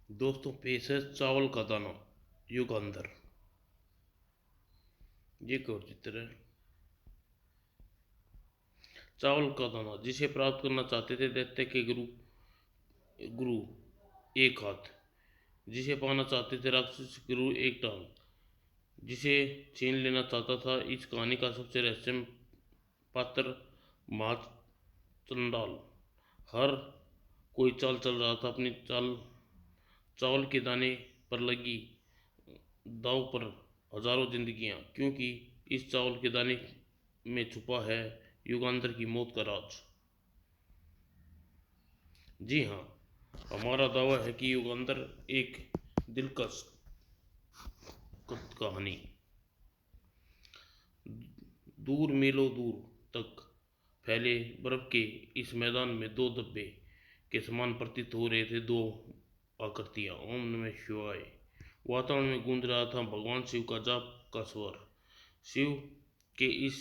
दोस्तों पेश है चावल का दाना युगांधर। ये एक और चित्र है। चावल का दाना जिसे प्राप्त करना चाहते थे दैत्य के गुरु गुरु एक हाथ, जिसे पाना चाहते थे राक्षस गुरु एक टांग, जिसे छीन लेना चाहता था इस कहानी का सबसे रहस्यमय पात्र महाचंडाल। हर कोई चाल चल रहा था अपनी चाल। चावल के दाने पर लगी दांव पर हजारों जिंदगियां, क्योंकि इस चावल के दाने में छुपा है युगांधर की मौत का राज। जी हाँ, हमारा दावा है कि युगांधर एक दिलकश कहानी। दूर मीलों दूर तक फैले बर्फ के इस मैदान में दो धब्बे के समान प्रतीत हो रहे थे। दो आकृतियां। ओम नमः शिवाय। वातावरण में गूंज रहा था भगवान शिव का जाप का स्वर। शिव के इस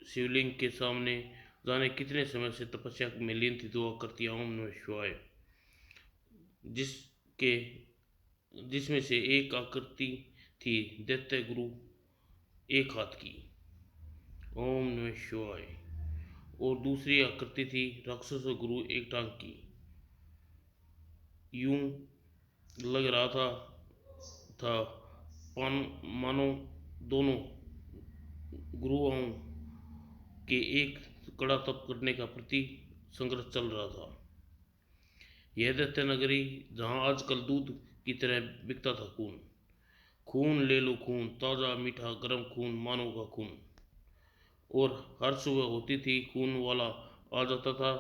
शिवलिंग के सामने जाने कितने समय से तपस्या में लीन थी दो आकृतियां। ओम नमः शिवाय। जिसके जिसमें से एक आकृति थी दैत्य गुरु एक हाथ की, ओम नमः शिवाय, और दूसरी आकृति थी राक्षस गुरु एक टांग की। यूं लग रहा था मानो दोनों गुरुओं के एक कड़ा तप करने का प्रति संघर्ष चल रहा था। यह दैत्य नगरी जहां आजकल दूध की तरह बिकता था खून। खून ले लो खून, ताजा मीठा गर्म खून, मानव का खून। और हर सुबह होती थी खून वाला आ जाता था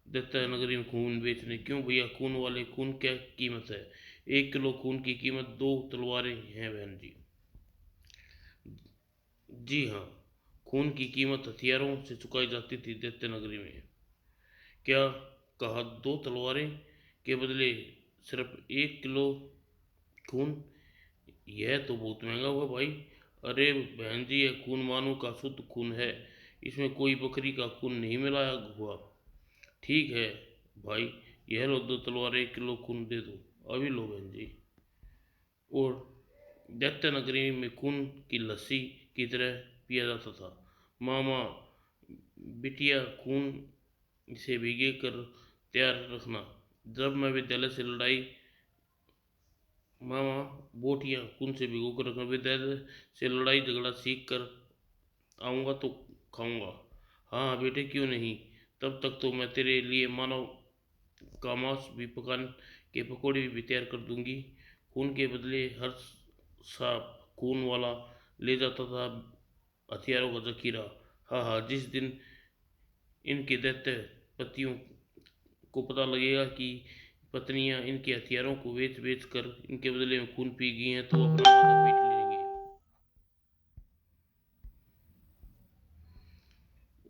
दैत्य नगरी में खून बेचने। क्यों भैया खून वाले, खून क्या कीमत है? 1 किलो खून की कीमत 2 तलवारें हैं बहन जी। जी हाँ, खून की कीमत हथियारों से चुकाई जाती थी दैत्य नगरी में। क्या कहा? 2 तलवारें के बदले सिर्फ 1 किलो खून? यह तो बहुत महंगा हुआ भाई। अरे बहन जी, यह खून मानव का शुद्ध खून है, इसमें कोई बकरी का खून नहीं मिलाया हुआ। ठीक है भाई, यह लो 2 तलवारें, 1 किलो खून दे दो। अभी लो बहन जी। और दैत्य नगरी में खून की लस्सी की तरह पिया जाता था। मामा बिटिया खून से भिगे कर तैयार रखना, जब मैं विद्यालय से लड़ाई मामा बोटियां खून से भिगो कर रखना, विद्यालय से लड़ाई झगड़ा सीख कर आऊँगा तो खाऊंगा। हाँ बेटे क्यों नहीं, तब तक तो मैं तेरे लिए मानव का मांस भी पकाने के पकौड़े भी तैयार कर दूंगी। खून के बदले हर सांप खून वाला ले जाता था हथियारों का जखीरा। हाँ हाँ, जिस दिन इनके दैत्य पतियों को पता लगेगा कि पत्नियां इनके हथियारों को बेच बेच कर इनके बदले में खून पी गई हैं तो अपना माथा पीट लेंगे।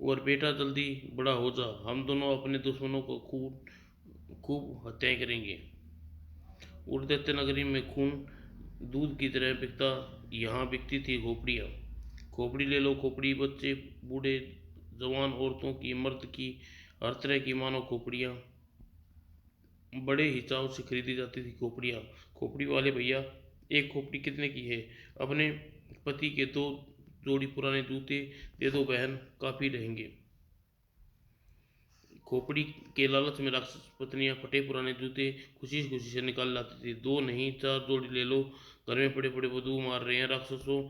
और बेटा जल्दी बड़ा हो जा, हम दोनों अपने दुश्मनों को खूब खूब हत्याएं करेंगे। उड़दैत्य नगरी में खून दूध की तरह बिकता, यहाँ बिकती थी खोपड़ियाँ। खोपड़ी ले लो खोपड़ी, बच्चे बूढ़े जवान औरतों की मर्द की हर तरह की मानो खोपड़ियाँ बड़े ही चाव से खरीदी जाती थी खोपड़ियाँ। खोपड़ी वाले भैया, एक खोपड़ी कितने की है? अपने पति के 2 जोड़ी पुराने जूते दे दो बहन, काफी रहेंगे। खोपड़ी के लालच में राक्षस पत्नियां फटे पुराने जूते खुशी खुशी से निकाल लाती थी। 2 नहीं 4 जोड़ी ले लो, घर में पड़े पड़े बदबू मार रहे हैं। राक्षसों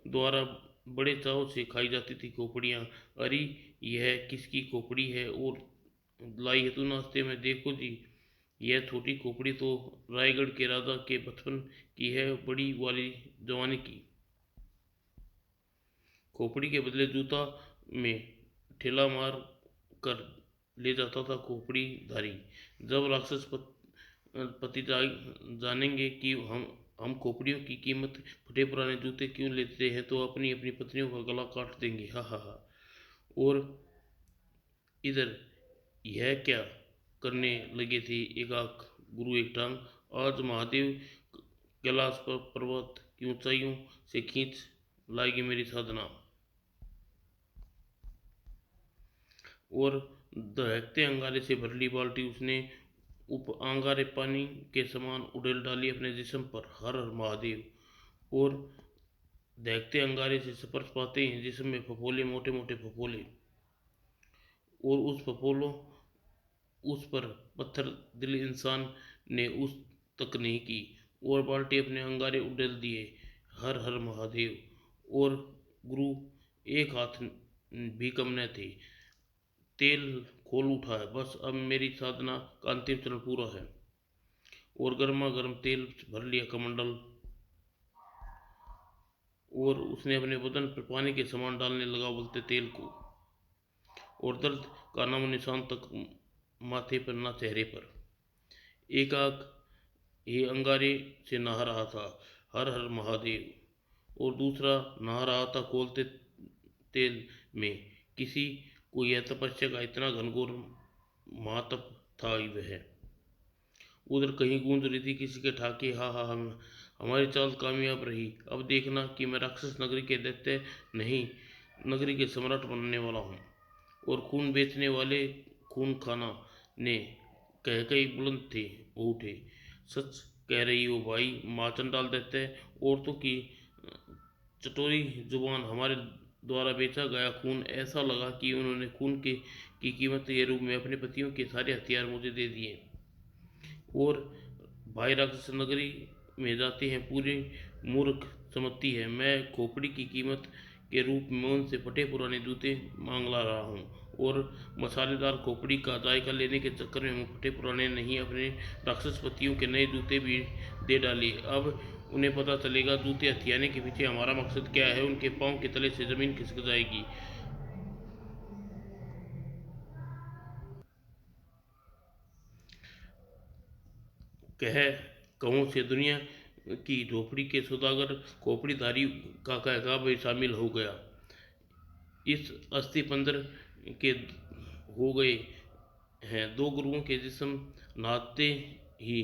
द्वारा बड़े चाव से खाई जाती थी खोपड़ियाँ। अरे यह किसकी खोपड़ी है और लाई है तू नाश्ते में? देखो जी, यह छोटी खोपड़ी तो रायगढ़ के राजा के बचपन की है, बड़ी वाली जवानी की। खोपड़ी के बदले जूता में ठेला मार कर ले जाता था खोपड़ी धारी। जब राक्षस पति जानेंगे कि हम खोपड़ियों की कीमत फटे पुराने जूते क्यों लेते हैं तो अपनी अपनी पत्नियों का गला काट देंगे। हा हा हा। और इधर यह क्या करने लगे थे एकाक गुरु एक टांग? आज महादेव कैलाश पर पर्वत की ऊंचाइयों से खींच लाएगी मेरी साधना। और दहकते अंगारे से भरली बाल्टी उसने अंगारे पानी के समान उड़ेल डाली अपने जिस्म पर। हर हर महादेव। और देखते अंगारे से स्पर्श पाते हैं जिस्म में फफोले, मोटे मोटे फफोले। और उस फफोलों उस पर पत्थर दिल इंसान ने उस तक नहीं की। और बाल्टी अपने अंगारे उड़ेल दिए। हर हर महादेव। और गुरु एक हाथ भी कम न थे। तेल खोल उठा है, बस अब मेरी साधना का अंतिम चरण पूरा है। और गर्मा गर्म तेल भर लिया कमंडल। और उसने अपने बदन पर पानी के समान डालने लगा उबलते तेल को। और दर्द का नामो निशान तक माथे पर ना चेहरे पर। एक आग ये अंगारे से नहा रहा था, हर हर महादेव। और दूसरा नहा रहा था खोलते तेल में। किसी को यह तपस्या का इतना घनघोर महातप था वह। उधर कहीं गूंज रही थी किसी के ठाके, हा हा हम हमारी चाल कामयाब रही। अब देखना कि मैं राक्षस नगरी के दैत्य नहीं, नगरी के सम्राट बनने वाला हूँ। और खून बेचने वाले खून खाना ने कह कई बुलंद थे हो उठे। सच कह रही हो भाई, माचन डाल देते हैं। औरतों की चटोरी जुबान, हमारे द्वारा बेचा गया खून। ऐसा लगा कि उन्होंने खून की कीमत के रूप में अपने पतियों के सारे हथियार मुझे दे दिए। और भाई राक्षस नगरी में जाते हैं पूरी मूर्ख समझती है। मैं खोपड़ी की कीमत के रूप में उनसे फटे पुराने जूते मांग ला रहा हूँ। और मसालेदार खोपड़ी का जायका लेने के चक्कर में फटे पुराने नहीं, अपने राक्षस पतियों के नए जूते भी दे डाले। अब उन्हें पता चलेगा जूते हथियाने के पीछे हमारा मकसद क्या है। उनके पाँव के तले से जमीन खिसक जाएगी। कह कहूँ से दुनिया की झोपड़ी के सौदागर खोपड़ीधारी का कहका भी शामिल हो गया। इस अस्थि पंजर के हो गए हैं दो गुरुओं के जिस्म, नहाते ही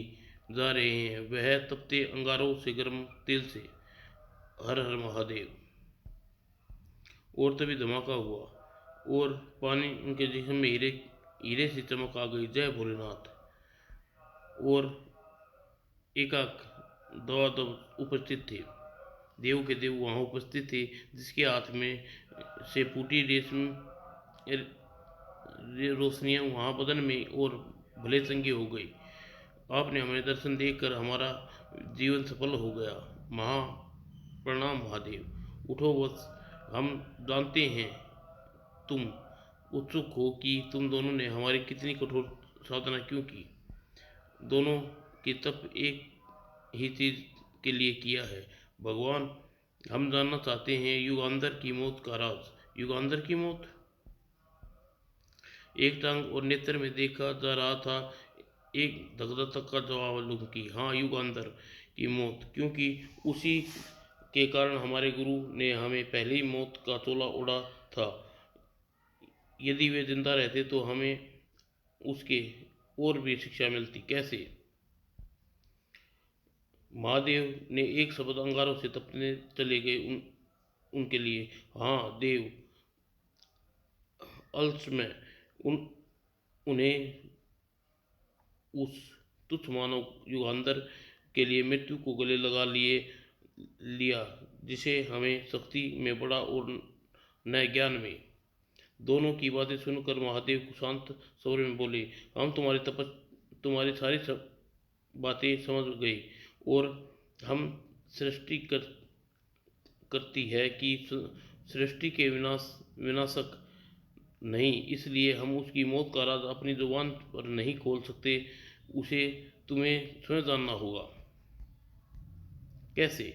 जा रहे हैं वह तपते अंगारों से, गर्म तेल से। हर हर महादेव। और तभी धमाका हुआ और पानी उनके जिस्म में हीरे हीरे से चमक आ गई। जय भोलेनाथ। और एकाक दवादब उपस्थित थे। देव के देव वहाँ उपस्थित थे, जिसके हाथ में से फूटी रेशम रोशनियाँ वहाँ बदन में और भले चंगी हो गई। आपने हमें दर्शन देकर हमारा जीवन सफल हो गया। महा प्रणाम महादेव। उठो बस, हम जानते हैं तुम उत्सुक हो कि तुम दोनों ने हमारी कितनी कठोर साधना क्यों की। दोनों की तप एक ही चीज के लिए किया है भगवान। हम जानना चाहते हैं युगांधर की मौत का राज। युगांधर की मौत? एक टांग और नेत्र में देखा जा रहा था एक धकधक का जवाब लूँ कि हाँ, युगांधर की मौत, क्योंकि उसी के कारण हमारे गुरु ने हमें पहले ही मौत का चोला ओढ़ा था। यदि वे जिंदा रहते तो हमें उसके और भी शिक्षा मिलती। कैसे? महादेव ने एक शब्द अंगारों से तपने चले गए उनके लिए। हाँ देव, अल्स में उन्हें उस तुच्छ मानव युगांधर के लिए मृत्यु को गले लगा लिया, जिसे हमें शक्ति में बड़ा और न ज्ञान में। दोनों की बातें सुनकर महादेव को शांत स्वर में बोले, हम तुम्हारी सारी बातें समझ गए। और हम सृष्टि करती है कि सृष्टि के विनाशक नहीं, इसलिए हम उसकी मौत का राज अपनी जुबान पर नहीं खोल सकते। उसे तुम्हें स्वयं जानना होगा। कैसे?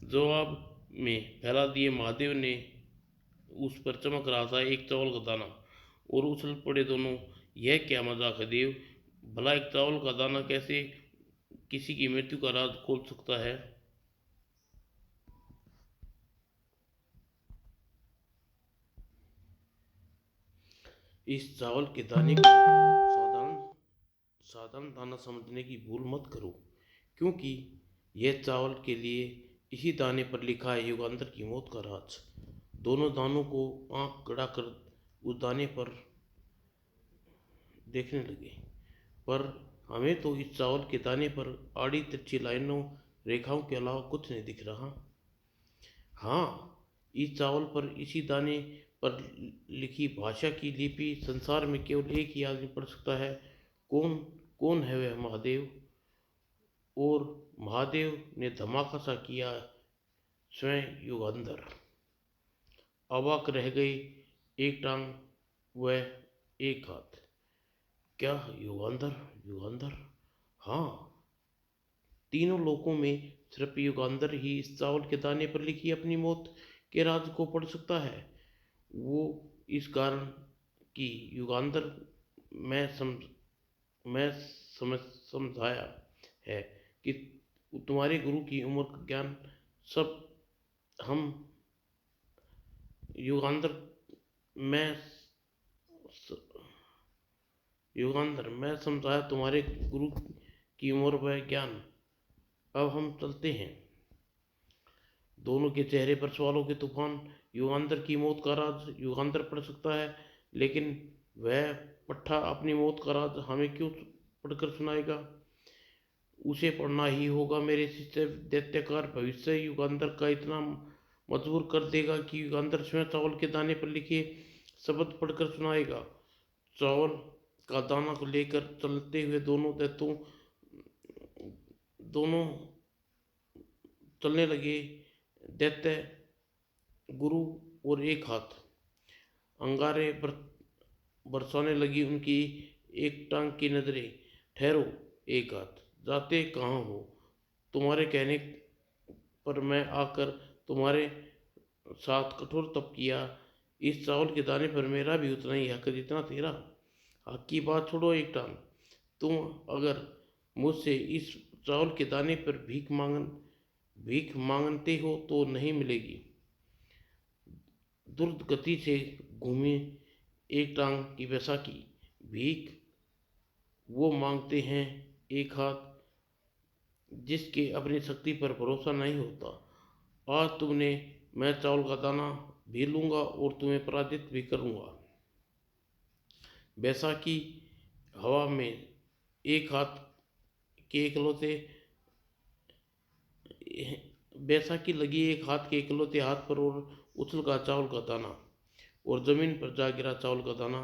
जवाब में फैला दिए महादेव ने। उस पर चमक रहा था एक चावल का दाना। और उछल पड़े दोनों। यह क्या मजाक है देव? भला एक चावल का दाना कैसे किसी की मृत्यु का राज खोल सकता है? इस चावल के दाने को साधारण दाना समझने की भूल मत करो, क्योंकि यह चावल के लिए इसी दाने पर लिखा है युगांतर की मौत का राज। दोनों दानों को आंख गड़ाकर उस दाने पर देखने लगे, पर हमें तो इस चावल के दाने पर आड़ी तिरछी लाइनों रेखाओं के अलावा कुछ नहीं दिख रहा। हाँ, इस चावल पर इसी दाने पर लिखी भाषा की लिपि संसार में केवल एक ही आदमी पढ़ सकता है। कौन कौन है वह महादेव? और महादेव ने धमाका सा किया। स्वयं युगंधर अवाक रह गए। एक टांग व एक हाथ। क्या युगंधर? युगंधर? हाँ, तीनों लोकों में सिर्फ युगंधर ही इस चावल के दाने पर लिखी अपनी मौत के राज को पढ़ सकता है। वो इस कारण कि युगांतर मैं सम मैं समझाया है कि तुम्हारे गुरु की उम्र का ज्ञान सब हम युगांतर मैं युगांतर मैं समझाया तुम्हारे गुरु की उम्र व ज्ञान। अब हम चलते हैं। दोनों के चेहरे पर सवालों के तूफान। युगांतर की मौत का राज युगांतर पढ़ सकता है, लेकिन वह पट्ठा अपनी मौत का राज हमें क्यों पढ़कर सुनाएगा? उसे पढ़ना ही होगा। मेरे शिष्य दैत्यकार भविष्य युगांतर का इतना मजबूर कर देगा कि युगांतर स्वयं चावल के दाने पर लिखे शब्द पढ़कर सुनाएगा। चावल का दाना को लेकर चलते हुए दोनों चलने लगे। दैत्य गुरु और एक हाथ। अंगारे बरसाने लगी उनकी एक टांग की नजरें। ठहरो एक हाथ, जाते कहाँ हो? तुम्हारे कहने पर मैं आकर तुम्हारे साथ कठोर तप किया। इस चावल के दाने पर मेरा भी उतना ही हक जितना तेरा। हक की बात छोड़ो एक टांग। तुम अगर मुझसे इस चावल के दाने पर भीख मांगते हो तो नहीं मिलेगी। द्रुत गति से घूमी एक टांग की बैसाखी। भीख वो मांगते हैं एक हाथ जिसके अपनी शक्ति पर भरोसा नहीं होता। आज तुमने मैं चावल का दाना भी लूंगा और तुम्हें पराजित भी करूंगा। बैसाखी हवा में एक हाथ के इकलौते बैसाखी लगी एक हाथ के इकलौते हाथ पर और उछल का चावल का दाना और जमीन पर जा गिरा चावल का दाना।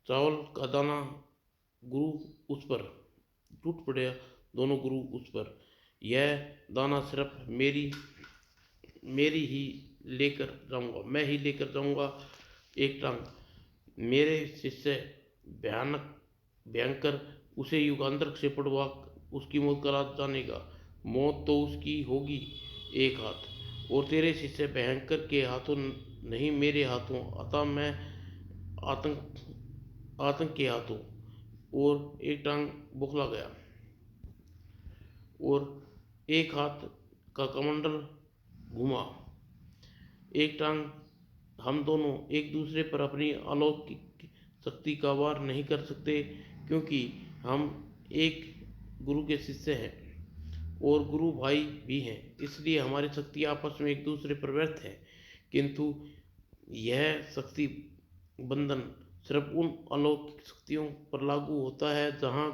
चावल का दाना गुरु उस पर टूट पड़े। दोनों गुरु उस पर। यह दाना सिर्फ मेरी ही लेकर जाऊंगा, मैं ही लेकर जाऊंगा। एक टांग मेरे शिष्य भयानक भयंकर उसे युगांतर से पढ़वा उसकी मौत का राज जानेगा। मौत तो उसकी होगी एक हाथ, और तेरे शिष्य भयंकर के हाथों नहीं मेरे हाथों। अतः मैं आतंक के हाथों। और एक टांग बौखला गया और एक हाथ का कमंडल घुमा। एक टांग हम दोनों एक दूसरे पर अपनी अलौकिक शक्ति का वार नहीं कर सकते, क्योंकि हम एक गुरु के शिष्य हैं और गुरु भाई भी हैं। इसलिए हमारी शक्ति आपस में एक दूसरे पर व्यर्थ है। किंतु यह शक्ति बंधन सिर्फ उन अलौकिक शक्तियों पर लागू होता है जहाँ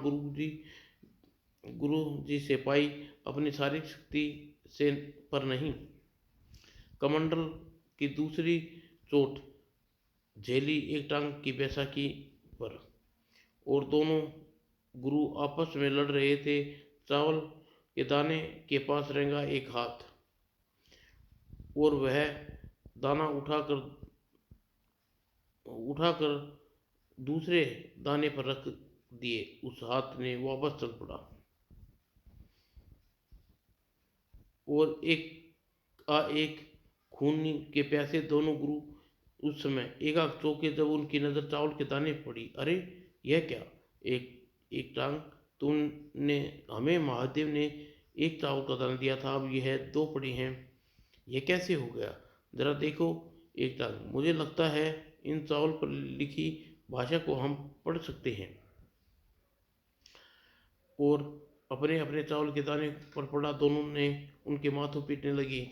गुरु जी से पाई अपनी शारीरिक शक्ति से पर नहीं। कमंडल की दूसरी चोट झेली एक टांग की बैसाखी पर, और दोनों गुरु आपस में लड़ रहे थे। चावल के दाने के पास रेंगा एक हाथ और वह दाना उठाकर दूसरे दाने पर रख दिए। उस हाथ ने वापस चल पड़ा और एक खून के प्यासे दोनों गुरु उस समय एकाक चौके जब उनकी नजर चावल के दाने पर पड़ी। अरे यह क्या? एक एक टांग, तुमने हमें महादेव ने एक चावल का दाना दिया था, अब यह दो पड़ी हैं। यह कैसे हो गया? जरा देखो एक टांग। मुझे लगता है इन चावल पर लिखी भाषा को हम पढ़ सकते हैं। और अपने अपने चावल के दाने पर पड़ा दोनों ने उनके माथों पीटने लगी।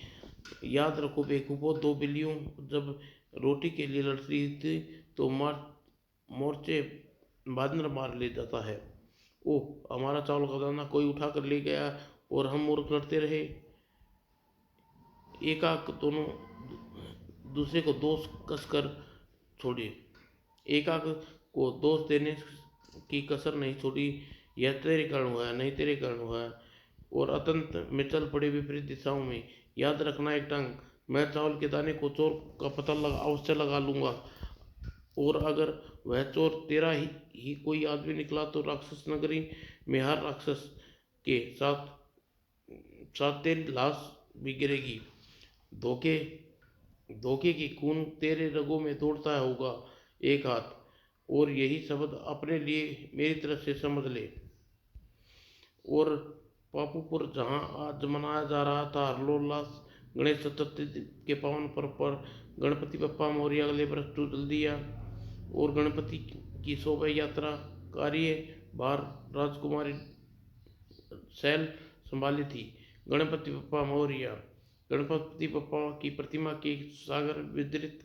याद रखो बेवकूफो, दो बिल्लियों जब रोटी के लिए लड़ रही थी तो मोर्चे बांदर मार ले जाता है। ओह, हमारा चावल का दाना कोई उठा कर ले गया और हम मूर्ख लड़ते रहे। एकाक दोनों दूसरे को दोष कसकर छोड़े एकाक को दोष देने की कसर नहीं छोड़ी। यह तेरे कारण हुआ है, नहीं तेरे कारण हुआ है। और अतंत में चल पड़े विपरीत दिशाओं में। याद रखना एक टंग, मैं चावल के दाने को चोर का पता लगा अवश्य लगा लूंगा, और अगर वह चोर तेरा ही कोई आदमी निकला तो राक्षस नगरी में हर राक्षस के साथ साथ तेरी लाश भी गिरेगी। धोखे धोखे की खून तेरे रगों में दौड़ता होगा एक हाथ। और यही शब्द अपने लिए मेरी तरफ से समझ ले। और पापूपुर जहाँ आज मनाया जा रहा था हर्षोल्लास गणेश चतुर्थी के पावन पर्व पर गणपति बप्पा मौर्य अगले वर्ष तू जल्दी आ। और गणपति की शोभा यात्रा कार्य भार राजकुमारी शैल संभाली थी। गणपति बप्पा मौर्य गणपति बप्पा की प्रतिमा के सागर विसर्जित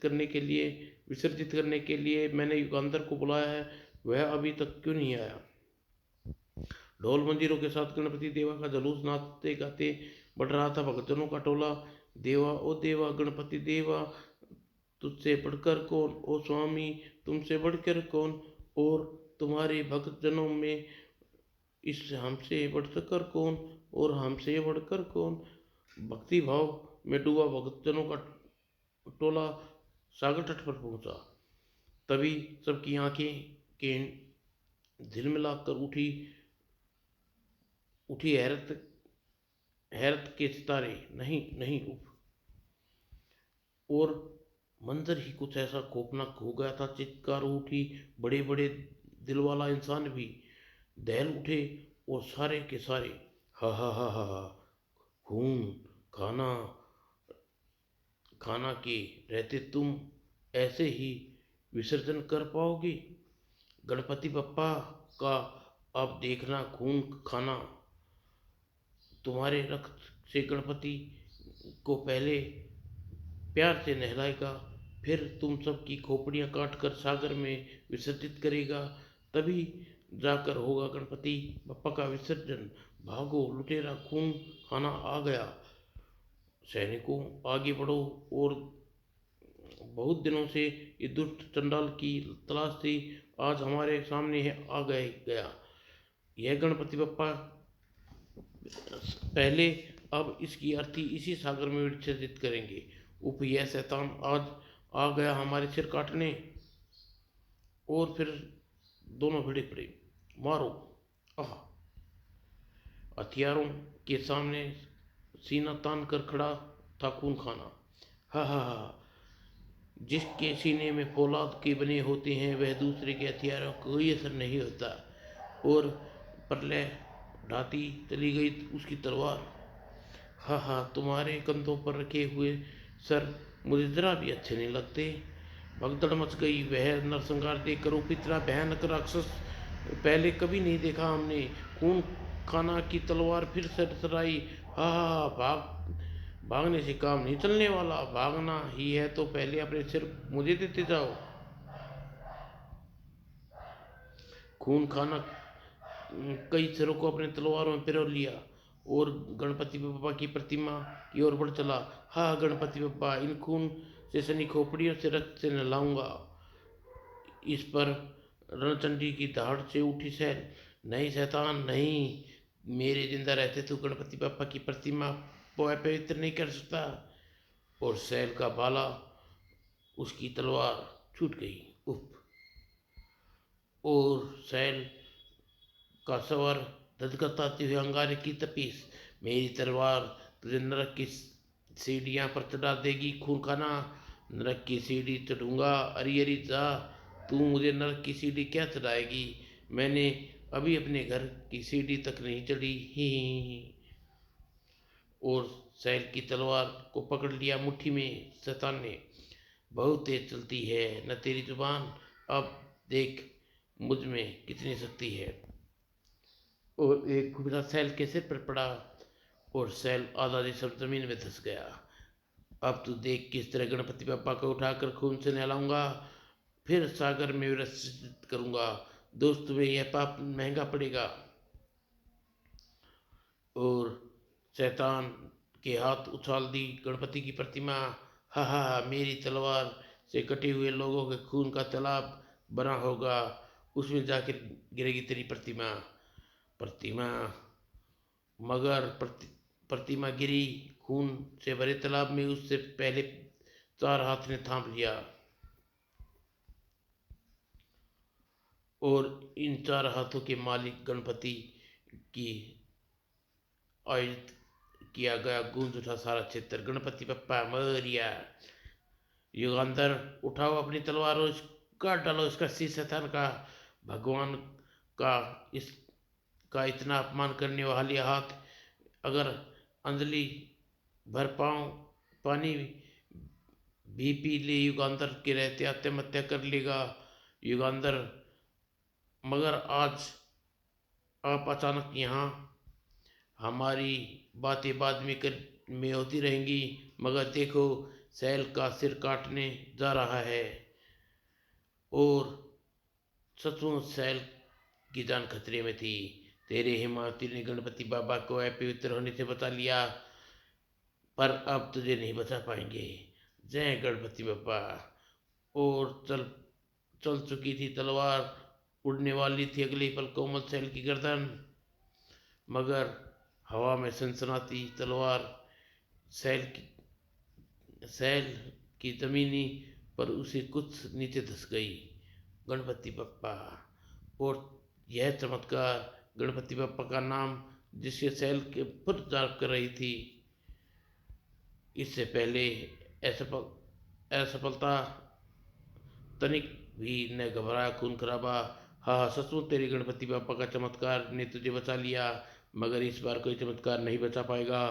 करने के लिए मैंने युगांतर को बुलाया है, वह अभी तक क्यों नहीं आया। ढोल मंजीरों के साथ गणपति देवा का जुलूस नाचते गाते बढ़ रहा था। भक्तजनों का टोला, देवा ओ देवा गणपति देवा, तुझसे बढ़कर कौन, ओ स्वामी तुमसे बढ़कर कौन, और तुम्हारे भक्तजनों में इस हमसे बढ़कर कौन, और हमसे बढ़कर कौन। भक्ति भाव में डूबा भक्तजनों का टोला सागर तट पर पहुंचा। तभी सबकी आंखें के झिलमिलाकर उठी उठी हैरत हैरत के सितारे नहीं नहीं उफ। और मंजर ही कुछ ऐसा खौफनाक हो गया था। चित्कार उठी, बड़े बड़े दिल वाला इंसान भी दहल उठे, और सारे के सारे हा हा हा हा हा, खून खाना खाना के रहते तुम ऐसे ही विसर्जन कर पाओगे गणपति बप्पा का। अब देखना खून खाना तुम्हारे रक्त से गणपति को पहले प्यार से नहलाएगा, फिर तुम सबकी खोपड़ियाँ काट कर सागर में विसर्जित करेगा, तभी जाकर होगा गणपति बप्पा का विसर्जन। भागो लुटेरा, खून खाना आ गया। सैनिकों आगे बढ़ो, और बहुत दिनों से ये दुष्ट चंडाल की तलाश थी, आज हमारे सामने है आ गया यह गणपति बप्पा। पहले अब इसकी अर्थी इसी सागर में विसर्जित करेंगे। उप यह शैतान आज आ गया हमारे सिर काटने। और फिर दोनों भिड़े पड़े, मारो। आह, हथियारों के सामने सीना तान कर खड़ा था खून खाना। हा हा हा, जिसके सीने में फौलाद के बने होते हैं वह दूसरे के हथियारों को कोई असर नहीं होता। और प्रलय ढाती चली गई उसकी तलवार। हा हा, तुम्हारे कंधों पर रखे हुए सर मुझे जरा भी अच्छे नहीं लगते। भगदड़ मच गई। वह नरसंहार देखकर इतना भयानक राक्षस पहले कभी नहीं देखा हमने। खून खाना की तलवार फिर सरसराई। हा हा, भागने से काम नहीं चलने वाला, भागना ही है तो पहले अपने सिर मुझे देते जाओ। खून खाना कई सिरों को अपने तलवारों में पिरो लिया, और गणपति बप्पा की प्रतिमा की ओर बढ़ चला। हा गणपति बप्पा, इन खून से सनी खोपड़ियों से रक्त से नहलाऊंगा। इस पर रणचंडी की दहाड़ से उठी सैल। नहीं शैतान नहीं, मेरे जिंदा रहते तो गणपति बप्पा की प्रतिमा को अपवित्र नहीं कर सकता। और सैल का भाला, उसकी तलवार छूट गई। उफ। और सैल का सवर धधकताते हुए अंगारे की तपीस। मेरी तलवार तुझे नरक की सीढ़ियाँ पर चढ़ा देगी खून खाना। नरक की सीढ़ी चढ़ूंगा, अरी अरी जा। तू मुझे नरक की सीढ़ी क्या चढ़ाएगी, मैंने अभी अपने घर की सीढ़ी तक नहीं चढ़ी। ही। और सैल की तलवार को पकड़ लिया मुट्ठी में शैतान ने। बहुत तेज चलती है न तेरी जुबान, अब देख मुझ में कितनी शक्ति है। और एक घुघरा सैल के सिर पर पड़ा, और सैल आधा जिस्म जमीन में धंस गया। अब तू देख किस तरह गणपति बप्पा को उठाकर खून से नहलाऊंगा, फिर सागर में विसर्जित करूंगा। दोस्त तुम्हें यह पाप महंगा पड़ेगा। शैतान के हाथ उछाल दी गणपति की प्रतिमा। हा हा हा, मेरी तलवार से कटे हुए लोगों के खून का तालाब बना होगा, उसमें जाकर गिरेगी तेरी प्रतिमा। प्रतिमा मगर प्रतिमा गिरी खून से भरे तालाब में, उससे पहले चार हाथ ने थाम लिया और इन चार हाथों के मालिक गणपति की आयोजित किया गया। गूंज उठा सारा क्षेत्र, गणपति बप्पा मोरिया। युगांधर उठाओ अपनी तलवार और काट डालो इसका शीश। शैतान का भगवान का इसका इतना अपमान करने वाले हाथ, अगर अंजलि भर पाँव पानी भी पी ले युगांधर के रहते आत्महत्या कर लेगा युगांधर। मगर आज आप अचानक यहाँ, हमारी बातें बाद में होती रहेंगी, मगर देखो सैल का सिर काटने जा रहा है और सचमुच सैल की जान खतरे में थी। तेरे हिमावती ने गणपति बाबा को अपवित्र होने से बचा लिया, पर अब तुझे नहीं बचा पाएंगे। जय गणपति बाबा। और चल चल चुकी थी तलवार, उड़ने वाली थी अगले पल कोमल सैल की गर्दन, मगर हवा में सनसनाती तलवार सैल की जमीनी पर उसे कुछ नीचे धस गई। गणपति बप्पा। और यह चमत्कार गणपति बप्पा का नाम जिसके सैल के पर जाप कर रही थी, इससे पहले असफलता तनिक भी न घबराया खून खराबा। हाँ सचमुच तेरे गणपति बापा का चमत्कार ने तुझे बचा लिया, मगर इस बार कोई चमत्कार नहीं बचा पाएगा,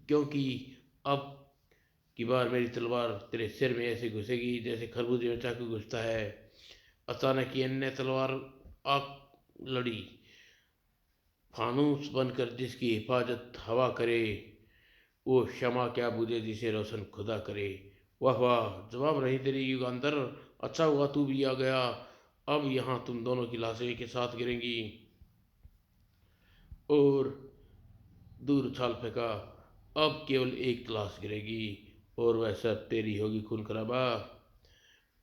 क्योंकि अब की बार मेरी तलवार तेरे सिर में ऐसे घुसेगी जैसे खरबूजे में चाकू घुसता है। अचानक ही अन्य तलवार आग लड़ी, फानूस बनकर जिसकी हिफाजत हवा करे, वो क्षमा क्या बूझे जिसे रोशन खुदा करे। वाह वाह, जवाब नहीं तेरी युगांधर, अच्छा हुआ तू भी आ गया। अब यहाँ तुम दोनों की लाशें एक साथ गिरेंगी। और दूर उछाल फेंका, अब केवल एक लाश गिरेगी और वह सब तेरी होगी खून खराबा।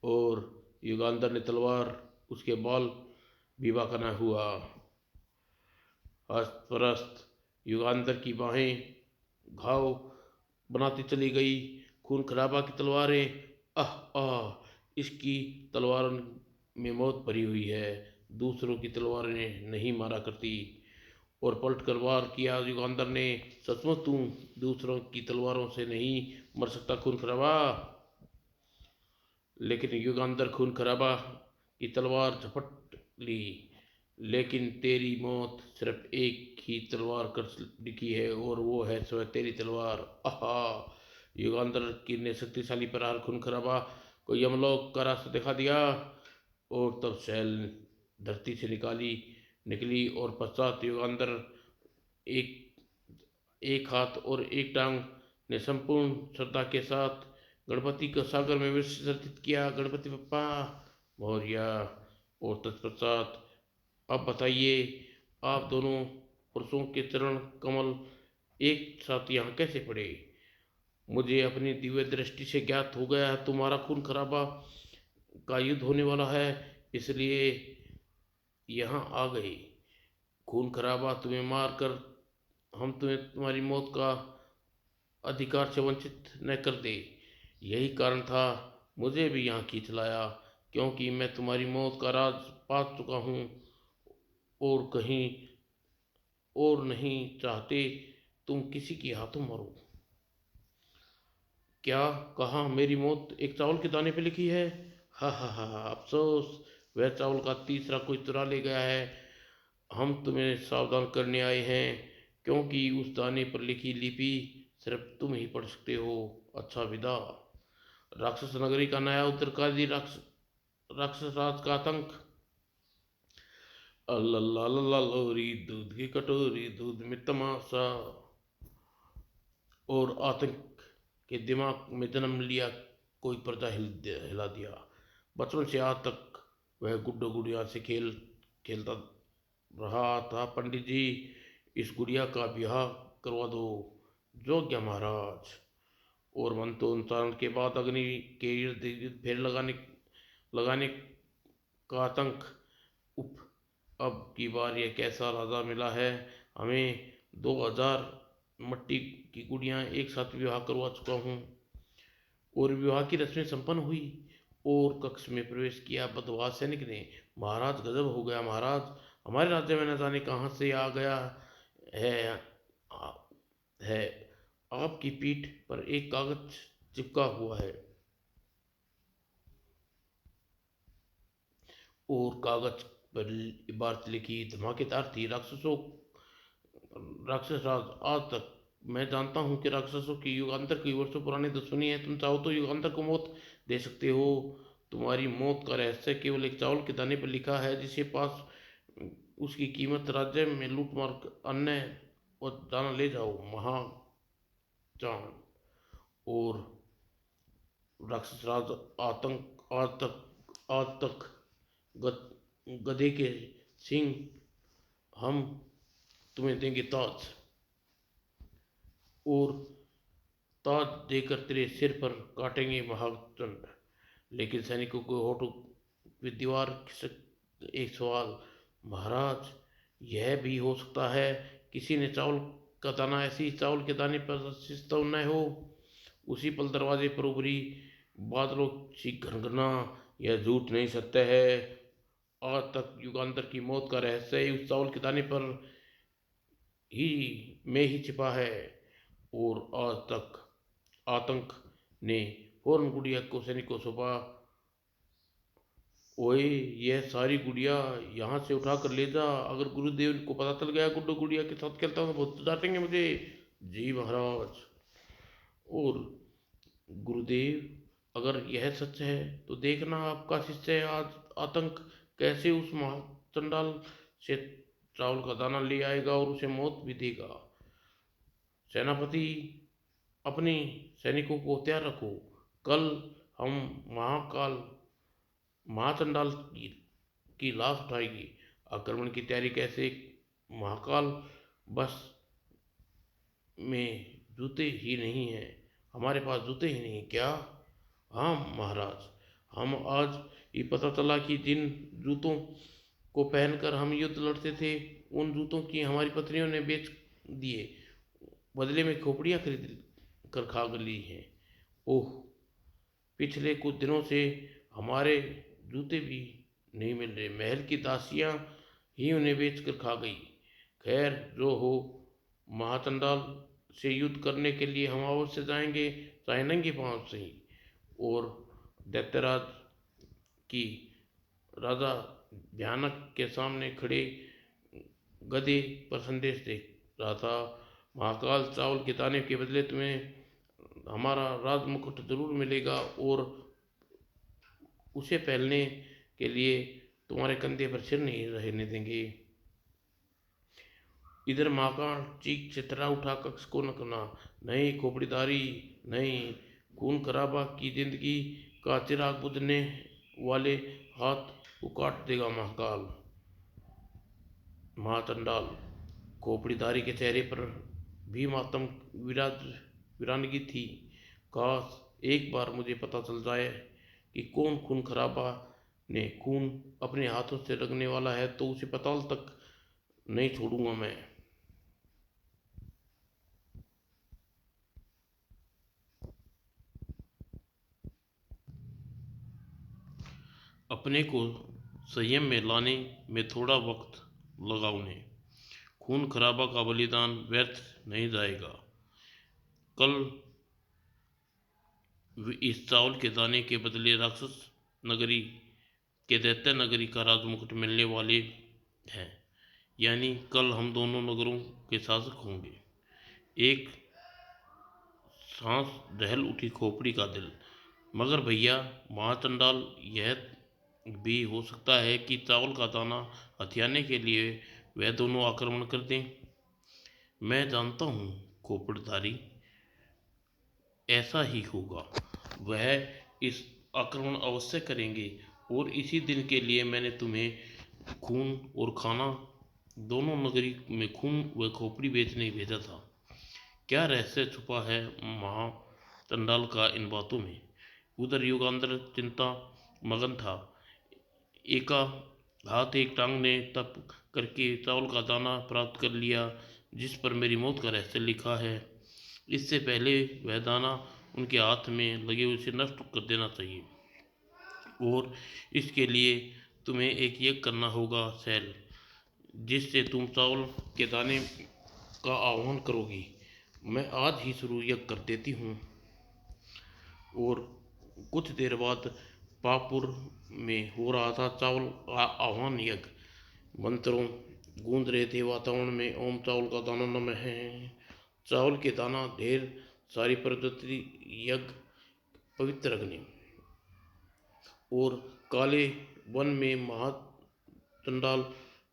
और युगांधर ने तलवार उसके बाल भी बांका हुआ। हस्त युगांधर की बाहें घाव बनाती चली गई। खून खराबा की तलवारें, आह आह, इसकी तलवार में मौत भरी हुई है, दूसरों की तलवारें नहीं मारा करती। और पलट कर वार किया युगांधर ने। सचमुच तू दूसरों की तलवारों से नहीं मर सकता खून खराबा। लेकिन युगांधर खून खराबा की तलवार झपट ली, लेकिन तेरी मौत सिर्फ एक ही तलवार कर लिखी है और वो है स्वयं तेरी तलवार। आहा, युगांधर की ने शक्तिशाली प्रहार खून खराबा को यमलोक का रास्ता दिखा दिया। और तब सैल धरती से निकली और पश्चात युगांधर एक एक हाथ और एक टांग ने संपूर्ण श्रद्धा के साथ गणपति को सागर में विसर्जित किया। गणपति बप्पा मौर्य। और तत्पश्चात अब बताइए, आप दोनों पुरुषों के चरण कमल एक साथ यहाँ कैसे पड़े? मुझे अपनी दिव्य दृष्टि से ज्ञात हो गया है तुम्हारा खून खराबा का युद्ध होने वाला है, इसलिए यहाँ आ गए। खून खराबा, तुम्हें मार कर हम तुम्हें तुम्हारी मौत का अधिकार से वंचित न कर दे, यही कारण था मुझे भी यहाँ खींच लाया, क्योंकि मैं तुम्हारी मौत का राज पा चुका हूँ और कहीं और नहीं चाहते तुम किसी के हाथों मरो। क्या कहा मेरी मौत एक चावल के दाने पे लिखी है? हा हा हा हा, अफसोस वह चावल का तीसरा कोई चुरा ले गया है। हम तुम्हें सावधान करने आए हैं, क्योंकि उस दाने पर लिखी लिपि सिर्फ तुम ही पढ़ सकते हो। अच्छा विदा। राक्षस नगरी का नया उत्तरकाशी राक्षस राज का आतंक। अल्लाह लोरी दूध की कटोरी, दूध में तमाशा। और आतंक के दिमाग में जन्म लिया कोई पर्दा हिला दिया। बचपन से आज तक वह गुड्डो गुड़िया से खेलता रहा था। पंडित जी, इस गुड़िया का ब्याह करवा दो। योग्य महाराज। और मंत्रोच्चारण के बाद अग्नि के इर्द गिर्द फेर लगाने लगाने का आतंक। उप, अब की बार यह कैसा राजा मिला है हमें। 2000 मट्टी की गुड़ियाँ एक साथ विवाह करवा चुका हूँ। और विवाह की रस्में संपन्न हुई और कक्ष में प्रवेश किया बदमाश सैनिक ने। महाराज गजब हो गया महाराज, हमारे राज्य में न जाने कहाँ से आ गया है है आपकी पीठ पर एक कागज चिपका हुआ है और कागज पर इबारत लिखी धमाकेदार थी। राक्षस राज, आज तक मैं जानता हूँ कि राक्षसों की युगांतर कई वर्षों पुरानी दुश्मनी है। तुम चाहो तो युगांतर को मौत दे सकते हो। तुम्हारी मौत का रहस्य केवल एक चावल के दाने पर लिखा है जिसे पास उसकी कीमत राज्य में लूट मार अन्य और दाना ले जाओ महाचान। और राक्षस राज आतंक आज तक गधे के सिंह हम तुम्हें देंगे ताज। और ताज देकर तेरे सिर पर काटेंगे महाचंड। लेकिन सैनिकों को होठों की दीवार खिसक एक सवाल। महाराज यह भी हो सकता है किसी ने चावल का दाना ऐसी चावल के दाने पर शिस्तव न हो। उसी पल दरवाजे पर उभरी बादलों सी घनघना। यह झूठ नहीं सत्य है। आज तक युगांतर की मौत का रहस्य उस चावल के दाने पर ही में ही छिपा है। और आज तक आतंक ने फौरन गुड़िया को सैनिक को सौंपा। ओए यह सारी गुड़िया यहाँ से उठा कर ले जा। अगर गुरुदेव को पता चल गया गुड्डू गुड़िया के साथ खेलता हूँ तो बहुत डांटेंगे मुझे। जी महाराज। और गुरुदेव अगर यह सच है तो देखना आपका शिष्य आज आतंक कैसे उस महाचंडाल से चावल का दाना ले आएगा और उसे मौत भी देगा। सेनापति अपने सैनिकों को तैयार रखो। कल हम महाकाल महाचंडाल की लाश उठाएगी। आक्रमण की तैयारी कैसे महाकाल बस में जूते ही नहीं हैं। हमारे पास जूते ही नहीं क्या। हाँ महाराज, हम आज ये पता चला कि जिन जूतों को पहनकर हम युद्ध लड़ते थे उन जूतों की हमारी पत्नियों ने बेच दिए, बदले में खोपड़ियाँ खरीद कर खा ली हैं। ओह, पिछले कुछ दिनों से हमारे जूते भी नहीं मिल रहे। महल की दासियाँ ही उन्हें बेच कर खा गई। खैर जो हो, महाचंडाल से युद्ध करने के लिए हम अवश्य जाएंगे, चाहे नंगे पांव सही। और दैत्यराज की राजा भयानक के सामने खड़े गधे पर संदेश दे रहा था। महाकाल चावल के दाने के बदले तुम्हें हमारा राज मुकुट जरूर मिलेगा और उसे पहनने के लिए तुम्हारे कंधे पर सिर नहीं रहने देंगे। इधर महाकाल चीख चित्रा उठा कक्ष को न करना। नहीं खोपड़ीदारी नहीं, खून खराबा की जिंदगी का चिराग बुझने वाले हाथ को काट देगा महाकाल। महाचंडाल खोपड़ीदारी के चेहरे पर भी मातम वीरानगी थी। काश एक बार मुझे पता चल जाए कि कौन खून खराबा ने खून अपने हाथों से रगने वाला है तो उसे पाताल तक नहीं छोड़ूंगा मैं। अपने को संयम में लाने में थोड़ा वक्त लगा उन्हें। खून खराबा का बलिदान व्यर्थ नहीं जाएगा। कल इस चावल के दाने के बदले राक्षस नगरी के दैत्य नगरी का राजमुकुट मिलने वाले हैं। यानी कल हम दोनों नगरों के शासक होंगे। एक सांस दहल उठी खोपड़ी का दिल। मगर भैया महाचंडाल, यह भी हो सकता है कि चावल का दाना हथियाने के लिए वह दोनों आक्रमण कर दें। मैं जानता हूँ खोपड़धारी, ऐसा ही होगा। वह इस आक्रमण अवश्य करेंगे और इसी दिन के लिए मैंने तुम्हें खून और खाना दोनों नगरी में खून व खोपड़ी बेचने भेजा था। क्या रहस्य छुपा है महाचंडाल का इन बातों में। उधर युगांतर चिंता मगन था। एका हाथ एक टांग ने तप करके चावल का दाना प्राप्त कर लिया जिस पर मेरी मौत का रहस्य लिखा है। इससे पहले वह दाना उनके हाथ में लगे उसे नष्ट कर देना चाहिए। और इसके लिए तुम्हें एक यज्ञ करना होगा सैल, जिससे तुम चावल के दाने का आह्वान करोगी। मैं आज ही शुरू यज्ञ कर देती हूँ। और कुछ देर बाद पापुर में हो रहा था चावल आह्वान यज्ञ। मंत्रों गूंज रहे थे वातावरण में। ओम चावल का दाना नमः है। चावल के दाना ढेर सारी प्रगति यज्ञ पवित्र अग्नि। और काले वन में महाचंडाल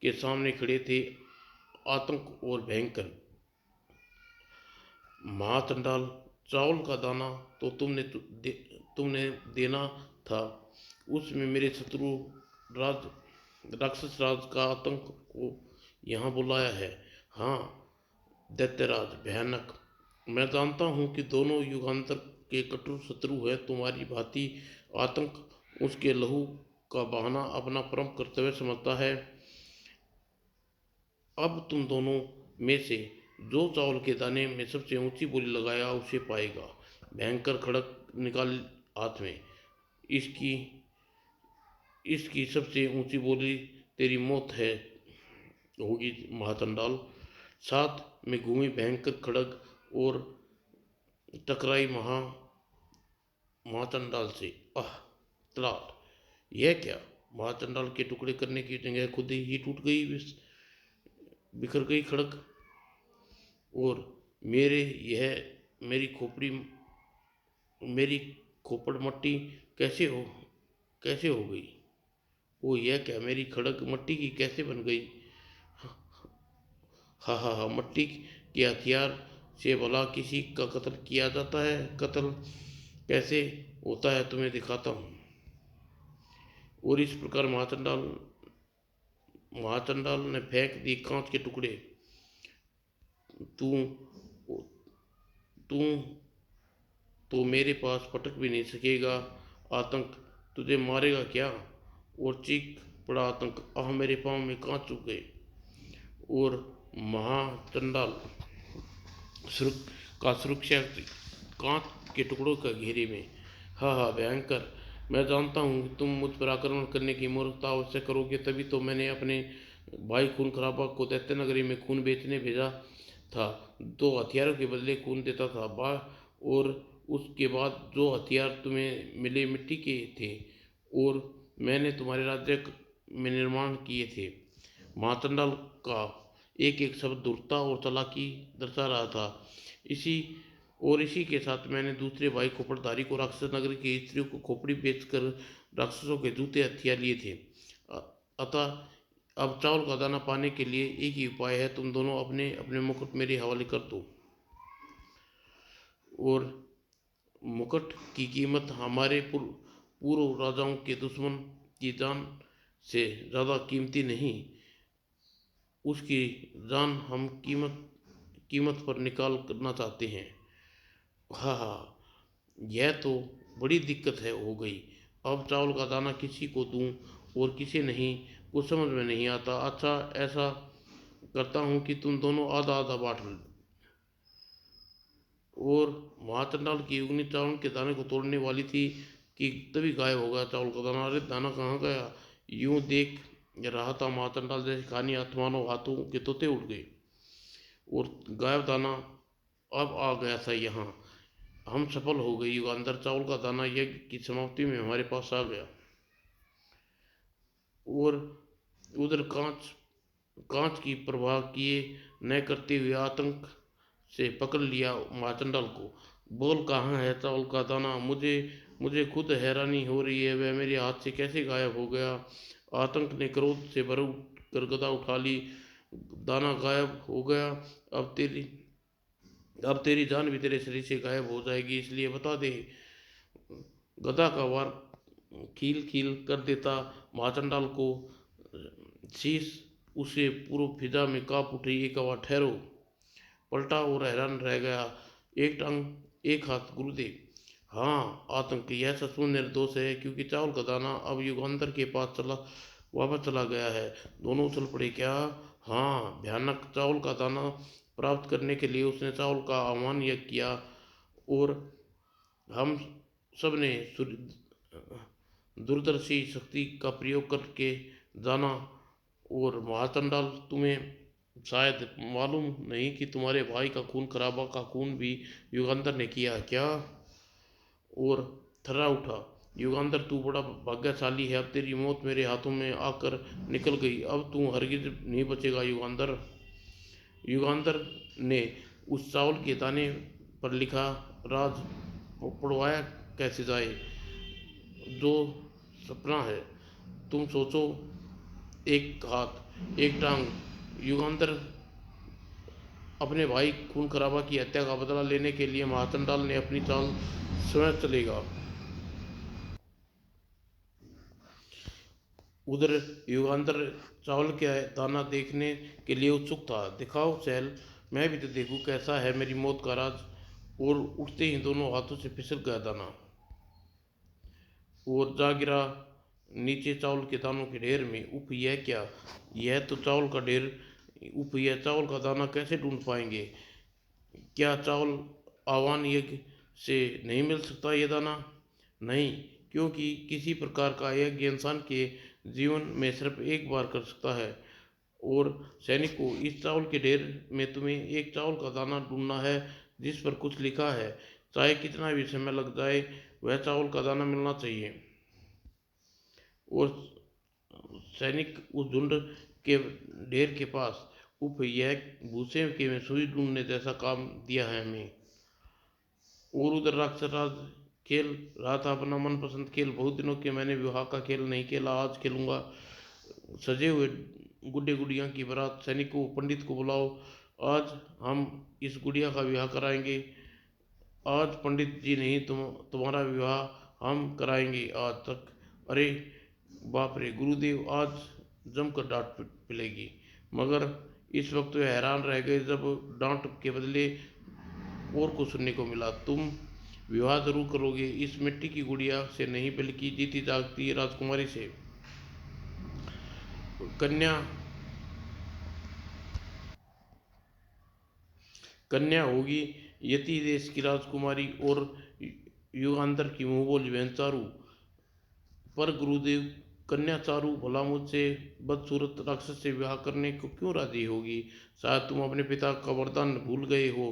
के सामने खड़े थे आतंक और भयंकर। महाचंडाल, चावल का दाना तो तुमने देना था। उसमें मेरे शत्रु राज राक्षस राज का आतंक को यहाँ बुलाया है। हाँ दैत्यराज भयानक, मैं जानता हूँ कि दोनों युगांतर के कठोर शत्रु हैं तुम्हारी भांति। आतंक उसके लहू का बहाना अपना परम कर्तव्य समझता है। अब तुम दोनों में से जो चावल के दाने में सबसे ऊंची बोली लगाया उसे पाएगा। भयंकर खड़क निकाल हाथ में। इसकी इसकी सबसे ऊंची बोली तेरी मौत है होगी महाचंडाल। साथ में घूमी भयंकर खड़ग और टकराई महाचंडाल से। आह त्राट, यह क्या। महाचंडाल के टुकड़े करने की जगह खुद ही टूट गई, बिखर गई खड़ग। और मेरे यह मेरी खोपड़ मट्टी कैसे हो गई। वो यह क्या, मेरी खड़ग मट्टी की कैसे बन गई। हा हा हा, मट्टी के हथियार से भला किसी का कत्ल किया जाता है। कत्ल कैसे होता है तुम्हें दिखाता हूँ। और इस प्रकार महाचंडाल ने फेंक दी कांच के टुकड़े। तू तू तो मेरे पास पटक भी नहीं सकेगा। आतंक तुझे मारेगा क्या। और चीख पड़ा आतंक, आह मेरे पाँव में कांच चुभ गए। और महाचंडाल सुरक्षा कांच के टुकड़ों का घेरे में। हाँ हाँ भयंकर, मैं जानता हूँ तुम मुझ पर आक्रमण करने की मूर्खता अवश्य करोगे, तभी तो मैंने अपने भाई खून खराबा को दैत्य नगरी में खून बेचने भेजा था। दो हथियारों के बदले खून देता था और उसके बाद जो हथियार तुम्हें मिले मिट्टी के थे और मैंने तुम्हारे राज्य में निर्माण किए थे। महाचंडाल का एक एक शब्द धूर्तता और चालाकी दर्शा रहा था। इसी के साथ मैंने दूसरे भाई खोपड़धारी को राक्षस नगर की स्त्रियों को खोपड़ी बेचकर राक्षसों के जूते हथियार लिए थे। अतः अब चावल का दाना पाने के लिए एक ही उपाय है, तुम दोनों अपने अपने मुकुट मेरे हवाले कर दो। और मुकुट की कीमत हमारे पूर्व राजाओं के दुश्मन की जान से ज़्यादा कीमती नहीं। उसकी जान हम कीमत पर निकाल करना चाहते हैं। हाँ हाँ, यह तो बड़ी दिक्कत है हो गई। अब चावल का दाना किसी को दूं और किसे नहीं, कुछ समझ में नहीं आता। अच्छा ऐसा करता हूँ कि तुम दोनों आधा आधा बांट लो। और महाचंडाल की उंगली चावल के दाने को तोड़ने वाली थी कि तभी गायब हो गया चावल का दाना। अरे दाना कहाँ गया। यूं देख रहा था महाचंडाल जैसे खानी आत्मानों हाथों के तोते उड़ गए और गायब दाना अब आ गया था यहाँ। हम सफल हो गए। युगांतर चावल का दाना यज्ञ की समाप्ति में हमारे पास आ गया। और उधर कांच कांच की परवाह किए न करते हुए आतंक से पकड़ लिया महाचंडाल को। बोल कहाँ है चावल का दाना। मुझे मुझे खुद हैरानी हो रही है, वह मेरे हाथ से कैसे गायब हो गया। आतंक ने क्रोध से भर कर गदा उठा ली। दाना गायब हो गया। अब तेरी अब तेरी जान भी तेरे शरीर से गायब हो जाएगी, इसलिए बता दे। गदा का वार खील खील कर देता महाचंडाल को शीश उसे पूर्व फिजा में कांप उठी। एक आवाज, ठहरो। पलटा और हैरान रह गया। एक टांग एक हाथ। गुरुदेव, हाँ आतंक, यह सचमुच निर्दोष है, क्योंकि चावल का दाना अब युगांतर के पास वापस चला गया है। दोनों उछल पड़े। क्या? हाँ, भयानक चावल का दाना प्राप्त करने के लिए उसने चावल का आह्वान यज्ञ किया, और हम सब ने दूरदर्शी शक्ति का प्रयोग करके जाना। और महाचंडाल, तुम्हें शायद मालूम नहीं कि तुम्हारे भाई का खून खराबा का खून भी युगांतर ने किया। क्या? और थर्रा उठा। युगांतर, तू बड़ा भाग्यशाली है, अब तेरी मौत मेरे हाथों में आकर निकल गई। अब तू हरगिज नहीं बचेगा युगांतर। युगांतर ने उस चावल के दाने पर लिखा राज पढ़वाया कैसे जाए, जो सपना है। तुम सोचो, एक हाथ एक टांग। युगांतर अपने भाई खून खराबा की हत्या का बदला लेने के लिए महाचंडाल ने अपनी चाल स्वयं चलेगा। उधर युगांतर चावल के दाना देखने के लिए उत्सुक था। दिखाओ सैल, मैं भी तो देखूं कैसा है मेरी मौत का राज। और उठते ही दोनों हाथों से फिसल गया दाना और जा गिरा नीचे चावल के दानों के ढेर में। उफ, यह क्या? यह तो चावल का ढेर। उफ, यह चावल का दाना कैसे ढूंढ पाएंगे? क्या चावल आह्वान यज्ञ से नहीं मिल सकता ये दाना? नहीं, क्योंकि किसी प्रकार का यज्ञ इंसान के जीवन में सिर्फ एक बार कर सकता है। और सैनिकों, इस चावल के ढेर में तुम्हें एक चावल का दाना ढूंढना है जिस पर कुछ लिखा है। चाहे कितना भी समय लग जाए, वह चावल का दाना मिलना चाहिए। और सैनिक उस झुंड के ढेर के पास। उफ, यह भूसे के में सुई ढूंढने जैसा काम दिया है हमें। और उधर राक्षस राज खेल रहा था अपना मनपसंद खेल। बहुत दिनों के मैंने विवाह का खेल नहीं खेला, आज खेलूंगा। सजे हुए गुड्डे गुड़िया की बारात। सैनिकों, पंडित को बुलाओ, आज हम इस गुड़िया का विवाह कराएंगे। आज पंडित जी नहीं, तुम्हारा विवाह हम कराएंगे आज तक। अरे बाप रे गुरुदेव, आज जमकर डांट पिलेगी। मगर इस वक्त वे हैरान रह गए जब डांट के बदले और कुछ सुनने को मिला। तुम विवाह जरूर करोगे, इस मिट्टी की गुड़िया से नहीं, बल्कि जीती जागती राजकुमारी से। कन्या कन्या होगी यति देश की राजकुमारी और युगांतर की मुंह बोली बहन चारू। पर गुरुदेव, कन्या चारू भला मुझसे बदसूरत राक्षस से विवाह करने को क्यों राजी होगी? शायद तुम अपने पिता का वरदान भूल गए हो।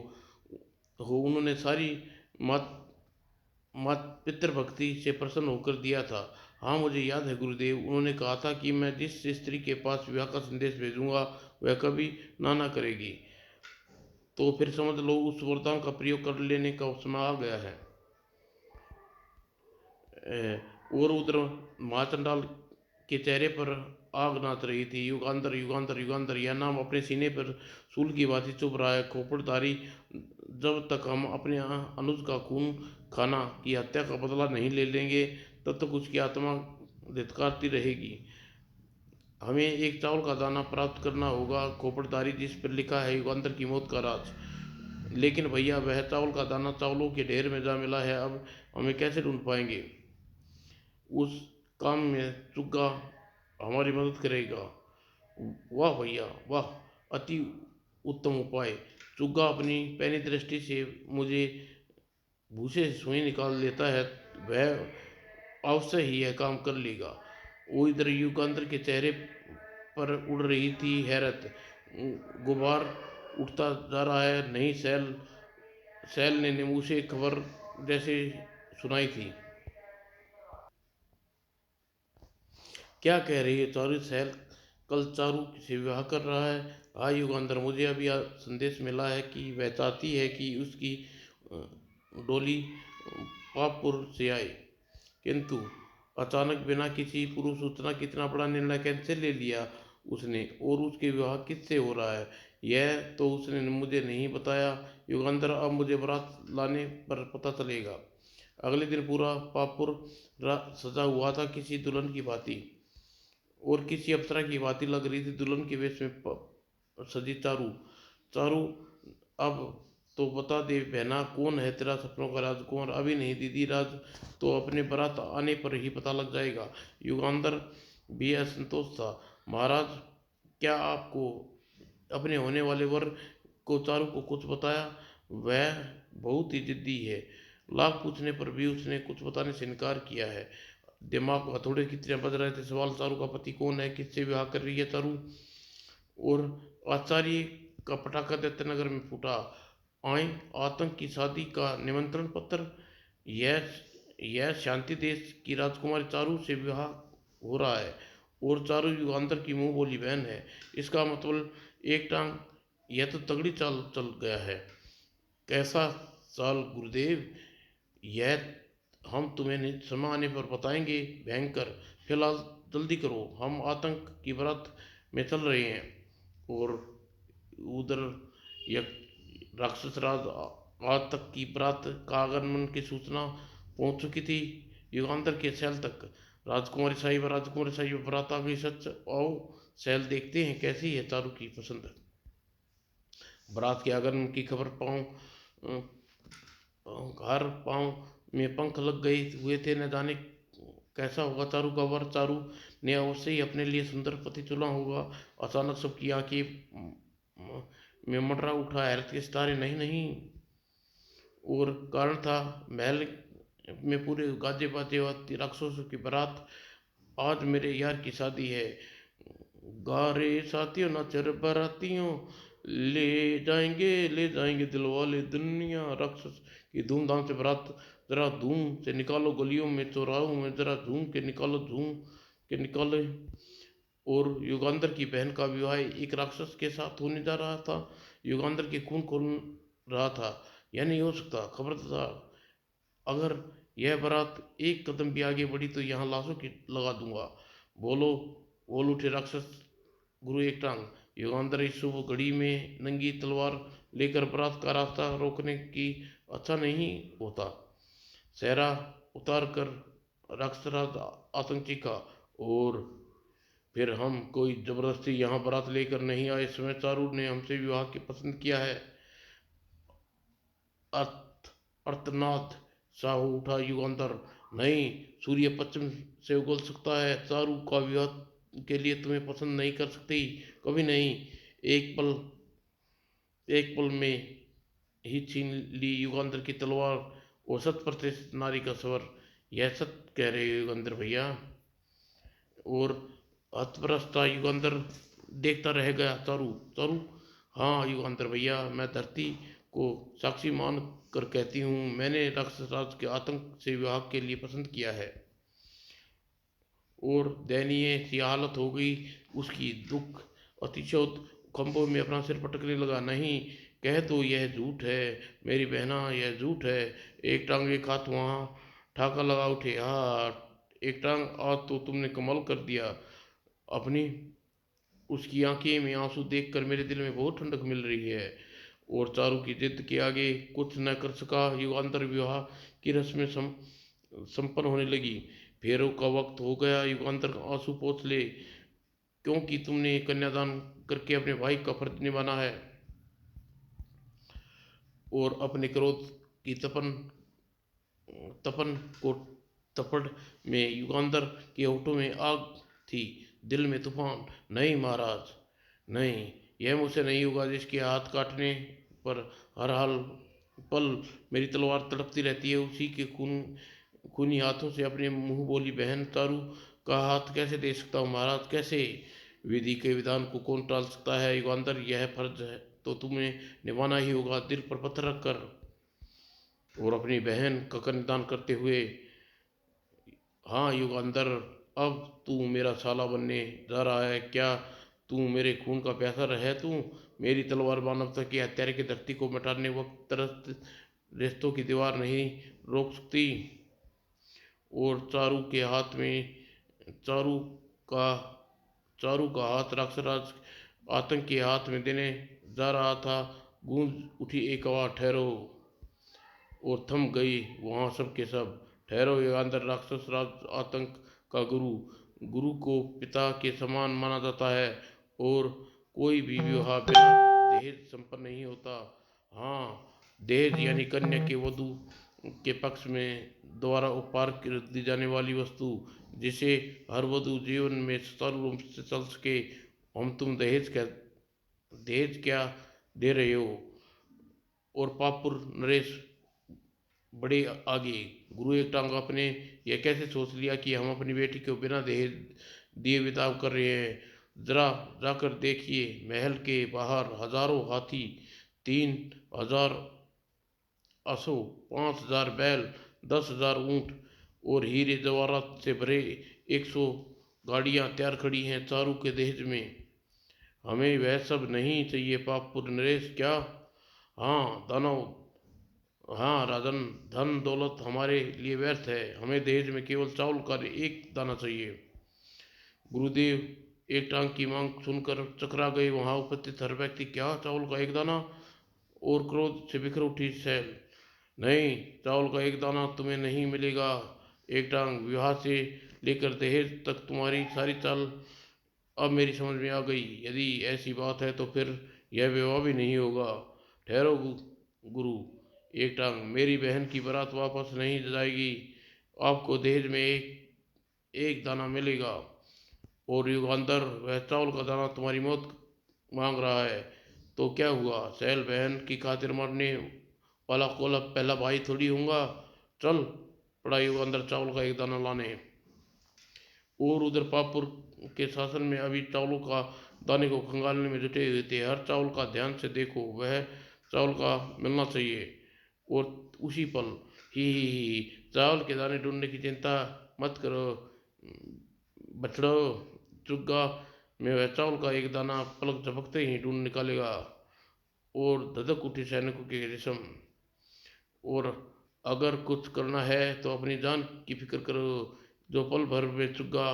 उन्होंने सारी मात मात पितृभक्ति से प्रसन्न होकर दिया था। हाँ मुझे याद है गुरुदेव, उन्होंने कहा था कि मैं जिस स्त्री के पास विवाह का संदेश भेजूंगा वह कभी ना करेगी। तो फिर समझ लो उस वरदान का प्रयोग कर लेने का समय आ गया है। और उधर महाचंडाल के चेहरे पर आग नाच रही थी। युगांतर युगांतर युगांतर, यह नाम अपने सीने पर सूल की भांति चुभ रहा है। खोपड़धारी, जब तक हम अपने अनुज का खून खाना की हत्या का बदला नहीं ले लेंगे, तब तक उसकी आत्मा धिक्कारती रहेगी। हमें एक चावल का दाना प्राप्त करना होगा, खोपड़धारी, जिस पर लिखा है युगांतर की मौत का राज। लेकिन भैया, वह चावल का दाना चावलों के ढेर में जा मिला है, अब हमें कैसे ढूंढ पाएंगे? उस काम में चुग्गा हमारी मदद करेगा। वाह भैया वाह, अति उत्तम उपाय। चुग्गा अपनी पैनी दृष्टि से मुझे भूसे से सुई निकाल लेता है, वह अवश्य ही यह काम कर लेगा। वो इधर युगांतर के चेहरे पर उड़ रही थी हैरत। गुबार उठता जा रहा है। नहीं, सैल सैल ने नींबू से खबर जैसे सुनाई थी। क्या कह रही है चारू? सैल कल चारू से विवाह कर रहा है? हाँ युगांतर, मुझे अभी संदेश मिला है कि वह चाहती है कि उसकी डोली पापपुर से आए। किंतु अचानक बिना किसी पूर्व सूचना कितना बड़ा निर्णय कैसे ले लिया उसने? और उसके विवाह किससे हो रहा है, यह तो उसने मुझे नहीं बताया। युगांतर, अब मुझे बारात लाने पर पता चलेगा। अगले दिन पूरा पापपुर सजा हुआ था किसी दुल्हन की भांति, और किसी अप्सरा की भांति लग रही थी दुल्हन के वेश में सजी चारू। चारू अब तो बता दे बहना, कौन है तेरा सपनों का राजकुमार? अभी नहीं दीदी, राज तो अपने बारात आने पर ही पता लग जाएगा। युगांधर भी असंतोष था। महाराज, क्या आपको अपने होने वाले वर को चारू को कुछ बताया? वह बहुत ही जिद्दी है। लाख पूछने पर भी उसने कुछ बताने से इनकार किया है। दिमाग हथौड़े की तरह बज रहे थे सवाल। चारू का पति कौन है? किससे विवाह कर रही है चारू? और आचार्य का पटाखा दत्तनगर में फूटा। आई आतंक की शादी का निमंत्रण पत्र। यह यह शांति देश की राजकुमारी चारू से विवाह हो रहा है, और चारू युगांतर की मुंह बोली बहन है। इसका मतलब एक टांग। यह तो तगड़ी चाल चल गया है। कैसा चाल गुरुदेव? यह हम तुम्हें समय आने पर बताएंगे। भयंकर। फिलहाल जल्दी करो, हम आतंक की बारात में चल रहे हैं। और उधर यह राक्षस राज आज तक की बारात का आगमन की सूचना पहुंच चुकी थी युगांतर के शैल तक। राजकुमारी साहिब बारात आ गई। सच आओ शैल, देखते हैं कैसी है चारू की पसंद। बारात के आगमन की खबर पाऊँ हर पाँव में पंख लग गए हुए थे। न जाने कैसा होगा चारू का वर। चारू ने अवश्य ही अपने लिए सुंदर पति चुना होगा। अचानक सबकी आंखें में मंडरा उठा हैरत के सितारे। नहीं नहीं, और कारण था। महल में पूरे गाजे बाजे वाली राक्षसों की बारात। आज मेरे यार की शादी है। गा रे साथियों नाचर बारातियों, ले जाएंगे दिल वाले दुनिया। राक्षस की धूमधाम से बारात। जरा धूम से निकालो गलियों में चौराहों में, जरा झूम के निकालो, झूम के निकाले। और युगांधर की बहन का विवाह एक राक्षस के साथ होने जा रहा था। युगांधर के खून खोल रहा था। यह नहीं हो सकता। खबरदार, अगर यह बारात एक कदम भी आगे बढ़ी तो यहाँ लाशों की लगा दूंगा। बोलो, बोल उठे राक्षस गुरु एक टांग। युगांधर इस शुभ घड़ी में नंगी तलवार लेकर बारात का रास्ता रोकने की अच्छा नहीं होता। सेहरा उतार कर राक्षसराज आतंकी का। और फिर हम कोई जबरदस्ती यहाँ बारात लेकर नहीं आए। समय चारू ने हमसे विवाह की पसंद किया है। अर्थ अर्थनाथ साहू उठा युगांतर। नहीं, सूर्य पश्चिम से उगल सकता है। चारू का विवाह के लिए तुम्हें पसंद नहीं कर सकती, कभी नहीं। एक पल एक पल में ही छीन ली युगांतर की तलवार। और शत प्रतिशत नारी का स्वर। यह सत्य कह रहे हो युगांतर भैया? और हतप्रस्थ था युगांतर, देखता रह गया। चारू चारू हाँ युगांतर भैया, मैं धरती को साक्षी मान कर कहती हूँ, मैंने राक्षस राज के आतंक से विवाह के लिए पसंद किया है। और दयनीय सी हालत हो गई उसकी। दुख अतिशोत खंभों में अपना सिर पटकने लगा। नहीं, कह दो यह झूठ है मेरी बहना, यह झूठ है। एक टांग एक हाथ वहाँ ठाका लगा उठे। हाँ, एक टांग, आज तो तुमने कमाल कर दिया। अपनी उसकी आंखें में आंसू देखकर मेरे दिल में बहुत ठंडक मिल रही है। और चारू की जिद के आगे कुछ न कर सका युगांतर। विवाह की रस्में संपन्न होने लगी। फेरों का वक्त हो गया। युगांतर आंसू पोंछ ले, क्योंकि तुमने कन्यादान करके अपने भाई का फर्ज निभाना है। और अपने क्रोध की तपन तपन को तपड़ में युगांधर के होठों में आग थी, दिल में तूफान। नहीं महाराज, नहीं, यह मुझसे नहीं होगा। जिसके हाथ काटने पर हर हाल पल मेरी तलवार तड़पती रहती है, उसी के खूनी हाथों से अपने मुंह बोली बहन चारू का हाथ कैसे दे सकता हूँ महाराज, कैसे? विधि के विधान को कौन टाल सकता है युगांधर? यह फर्ज है तो तुम्हें निभाना ही होगा। दिल पर पत्थर रखकर और अपनी बहन का कन्यादान करते हुए। हाँ युगांधर, अब तू मेरा साला बनने जा रहा है क्या? तू मेरे खून का प्यासा है तू। मेरी तलवार मानवता की हत्यारे की धरती को मिटाने वक्त तरस रिश्तों की दीवार नहीं रोक सकती। और चारू का चारू का हाथ राक्षसराज आतंक के हाथ में देने जा रहा था। गूंज उठी एक आवाज, ठहरो। और थम गई वहाँ सब के सब। ठहरो युगांधर, राक्षस राज आतंक का गुरु। गुरु को पिता के समान माना जाता है। और कोई भी विवाह बिना दहेज संपन्न नहीं होता। हाँ, दहेज यानी कन्या के वधू के पक्ष में द्वारा उपहार दी जाने वाली वस्तु, जिसे हर वधु जीवन में सुचारू रूप से चल सके। हम तुम दहेज क्या दे रहे हो? और पापुर नरेश बड़े आगे। गुरु एक टांग अपने यह कैसे सोच लिया कि हम अपनी बेटी को बिना दहेज दिए विदाव कर रहे हैं? जरा जाकर देखिए, महल के बाहर हजारों हाथी, 3,000 असो, 5,000 बैल, 10,000 ऊंट और हीरे जवाहरात से भरे 100 गाड़ियां तैयार खड़ी हैं चारू के दहेज में। हमें वह सब नहीं चाहिए पापपुर नरेश। क्या? हाँ दानव, हाँ राजन, धन दौलत हमारे लिए व्यर्थ है। हमें दहेज में केवल चावल का एक दाना चाहिए। गुरुदेव एक टांग की मांग सुनकर चकरा गए। वहां उपस्थित हर व्यक्ति, क्या चावल का एक दाना? और क्रोध से बिखर उठी सैल। नहीं, चावल का एक दाना तुम्हें नहीं मिलेगा। एक टांग, विवाह से लेकर दहेज तक तुम्हारी सारी चाल अब मेरी समझ में आ गई। यदि ऐसी बात है तो फिर यह विवाह भी नहीं होगा। ठहरो गुरु एक टांग, मेरी बहन की बारात वापस नहीं जाएगी। आपको दहेज में एक दाना मिलेगा। और युगांतर, वह चावल का दाना तुम्हारी मौत मांग रहा है। तो क्या हुआ? सैल बहन की खातिर मरने वाला कोला पहला भाई थोड़ी होऊंगा। चल पड़ा युगांतर चावल का एक दाना लाने। और उधर पापुर के शासन में अभी चावलों का दाने को खंगालने में जुटे हुए थे। हर चावल का ध्यान से देखो, वह चावल का मिलना चाहिए। और उसी पल ही चावल के दाने ढूंढने की चिंता मत करो बछड़ो, चुग्गा में वह चावल का एक दाना पलक झपकते ही ढूंढ निकालेगा। और धधक उठी सैनिकों के रेशम। और अगर कुछ करना है तो अपनी जान की फिक्र करो, जो पल भर में चुग्गा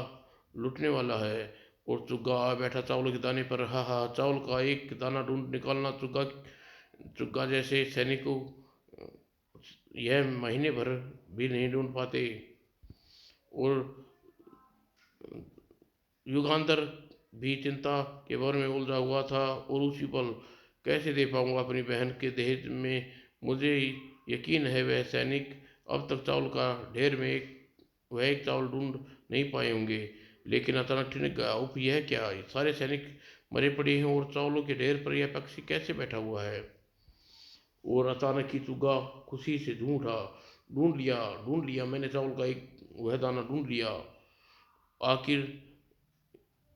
लूटने वाला है। और चुग्गा आ बैठा चावल के दाने पर। हा हा, चावल का एक दाना ढूंढ निकालना चुग्गा चुग्गा जैसे सैनिकों यह महीने भर भी नहीं ढूंढ पाते। और युगांतर भी चिंता के भर में उलझा हुआ था। और उसी पल, कैसे दे पाऊंगा अपनी बहन के दहेज में? मुझे यकीन है वह सैनिक अब तक चावल का ढेर में वह एक चावल ढूंढ नहीं पाए होंगे। लेकिन अचानक ठिनक गया। उफ, यह क्या? सारे सैनिक मरे पड़े हैं और चावलों के ढेर पर यह पक्षी कैसे बैठा हुआ है? और अचानक ही चूगा खुशी से झूम उठा। ढूंढ लिया, मैंने चावल का एक वह दाना ढूंढ लिया। आखिर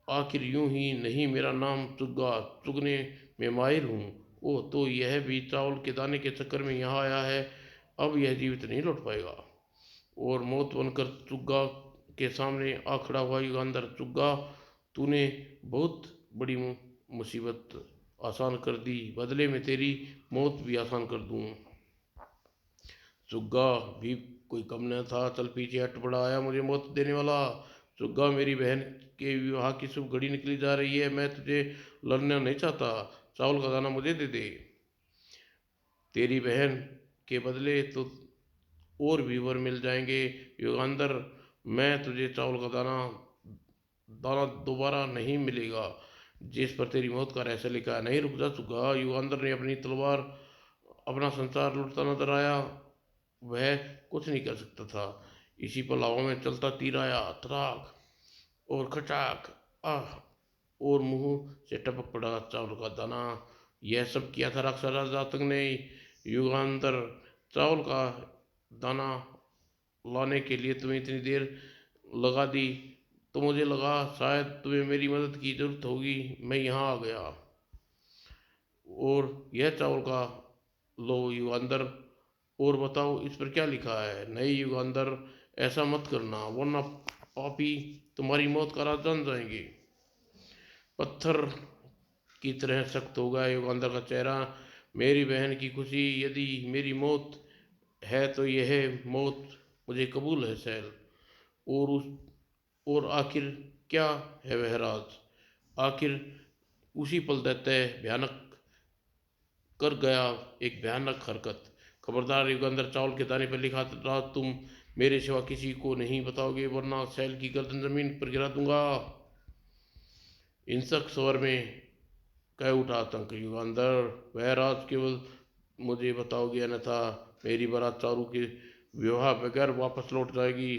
आखिर यूं ही नहीं, मेरा नाम चुग्गा, चुगने में माहिर हूँ। ओह, तो यह भी चावल के दाने के चक्कर में यहाँ आया है। अब यह जीवित नहीं लौट पाएगा। और मौत बनकर चुग्गा के सामने आ खड़ा हुआ युगांधर। चुग्गा, तूने बहुत बड़ी मुसीबत आसान कर दी, बदले में तेरी मौत भी आसान कर दूँ। चुग्गा भी कोई कम न था, चल पीछे हट पड़ा, आया मुझे मौत देने वाला। चुग्गा, मेरी बहन के विवाह की शुभ घड़ी निकली जा रही है, मैं तुझे लड़ना नहीं चाहता। चावल का दाना मुझे दे दे। तेरी बहन के बदले तो और भी वर मिल जाएंगे युगांधर। मैं तुझे चावल का दाना दाना दोबारा नहीं मिलेगा, जिस पर तेरी मौत का रहस्य लिखा है। नहीं, रुक जा चुग्गा। युगांधर ने अपनी तलवार अपना संसार लुटता नजर आया। वह कुछ नहीं कर सकता था। इसी पल हवा में चलता तीर आया, तराक और खचाक, आह, और मुंह से टपक पड़ा चावल का दाना। यह सब किया था राक्षस जातक ने। युगांतर, चावल का दाना लाने के लिए तुम्हें इतनी देर लगा दी, तो मुझे लगा शायद तुम्हें मेरी मदद की जरूरत होगी। मैं यहाँ आ गया। और यह चावल का लो युगांधर, और बताओ इस पर क्या लिखा है? नहीं युगांधर, ऐसा मत करना, वरना पापी तुम्हारी मौत का राज जान जाएंगे। पत्थर की तरह सख्त हो गया युगांधर का चेहरा। मेरी बहन की खुशी यदि मेरी मौत है तो यह मौत मुझे कबूल है सैल। और उस और आखिर क्या है वह राज? आखिर उसी पल दैत्य भयानक कर गया एक भयानक हरकत। खबरदार युगंधर, चावल के दाने पर लिखा था तुम मेरे सिवा किसी को नहीं बताओगे, वरना सैल की गर्दन जमीन पर गिरा दूंगा। हिंसक स्वर में कह उठा आतंक। युगंधर, वह राज केवल मुझे बताओगे, अन्यथा मेरी बारात चारू के विवाह बगैर वापस लौट जाएगी।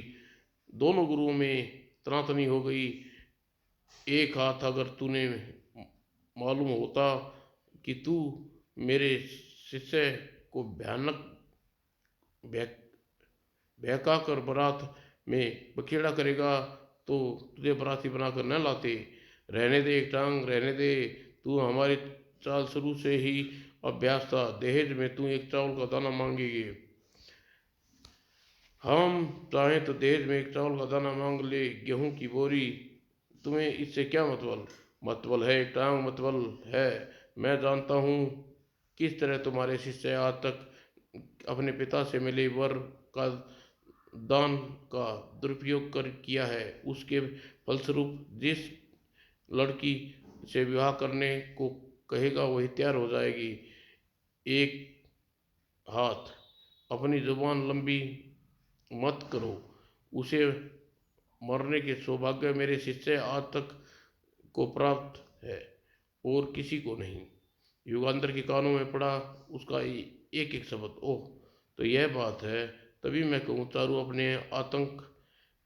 दोनों गुरुओं में तनातनी हो गई। एक हाथ अगर तूने मालूम होता कि तू मेरे शिष्य को भयानक बहका कर बारात में बखेड़ा करेगा तो तुझे बाराती बनाकर न लाते। रहने दे एक टांग, रहने दे। तू हमारी चाल शुरू से ही अभ्यास था। दहेज में तू एक चावल का दाना मांगेगी। हम चाहें तो दहेज में एक चावल का दाना मांग ले, गेहूं की बोरी। तुम्हें इससे क्या मतबल? मतबल है एक टांग, मतबल है। मैं जानता हूँ किस तरह तुम्हारे शिष्य आज तक अपने पिता से मिले वर का दान का दुरुपयोग कर किया है। उसके फलस्वरूप जिस लड़की से विवाह करने को कहेगा वही तैयार हो जाएगी। एक हाथ, अपनी जुबान लंबी मत करो। उसे मरने के सौभाग्य मेरे शिष्य आज तक को प्राप्त है और किसी को नहीं। युगांतर के कानों में पड़ा उसका एक एक शब्द। ओह, तो यह बात है। तभी मैं कहूँ चारू अपने आतंक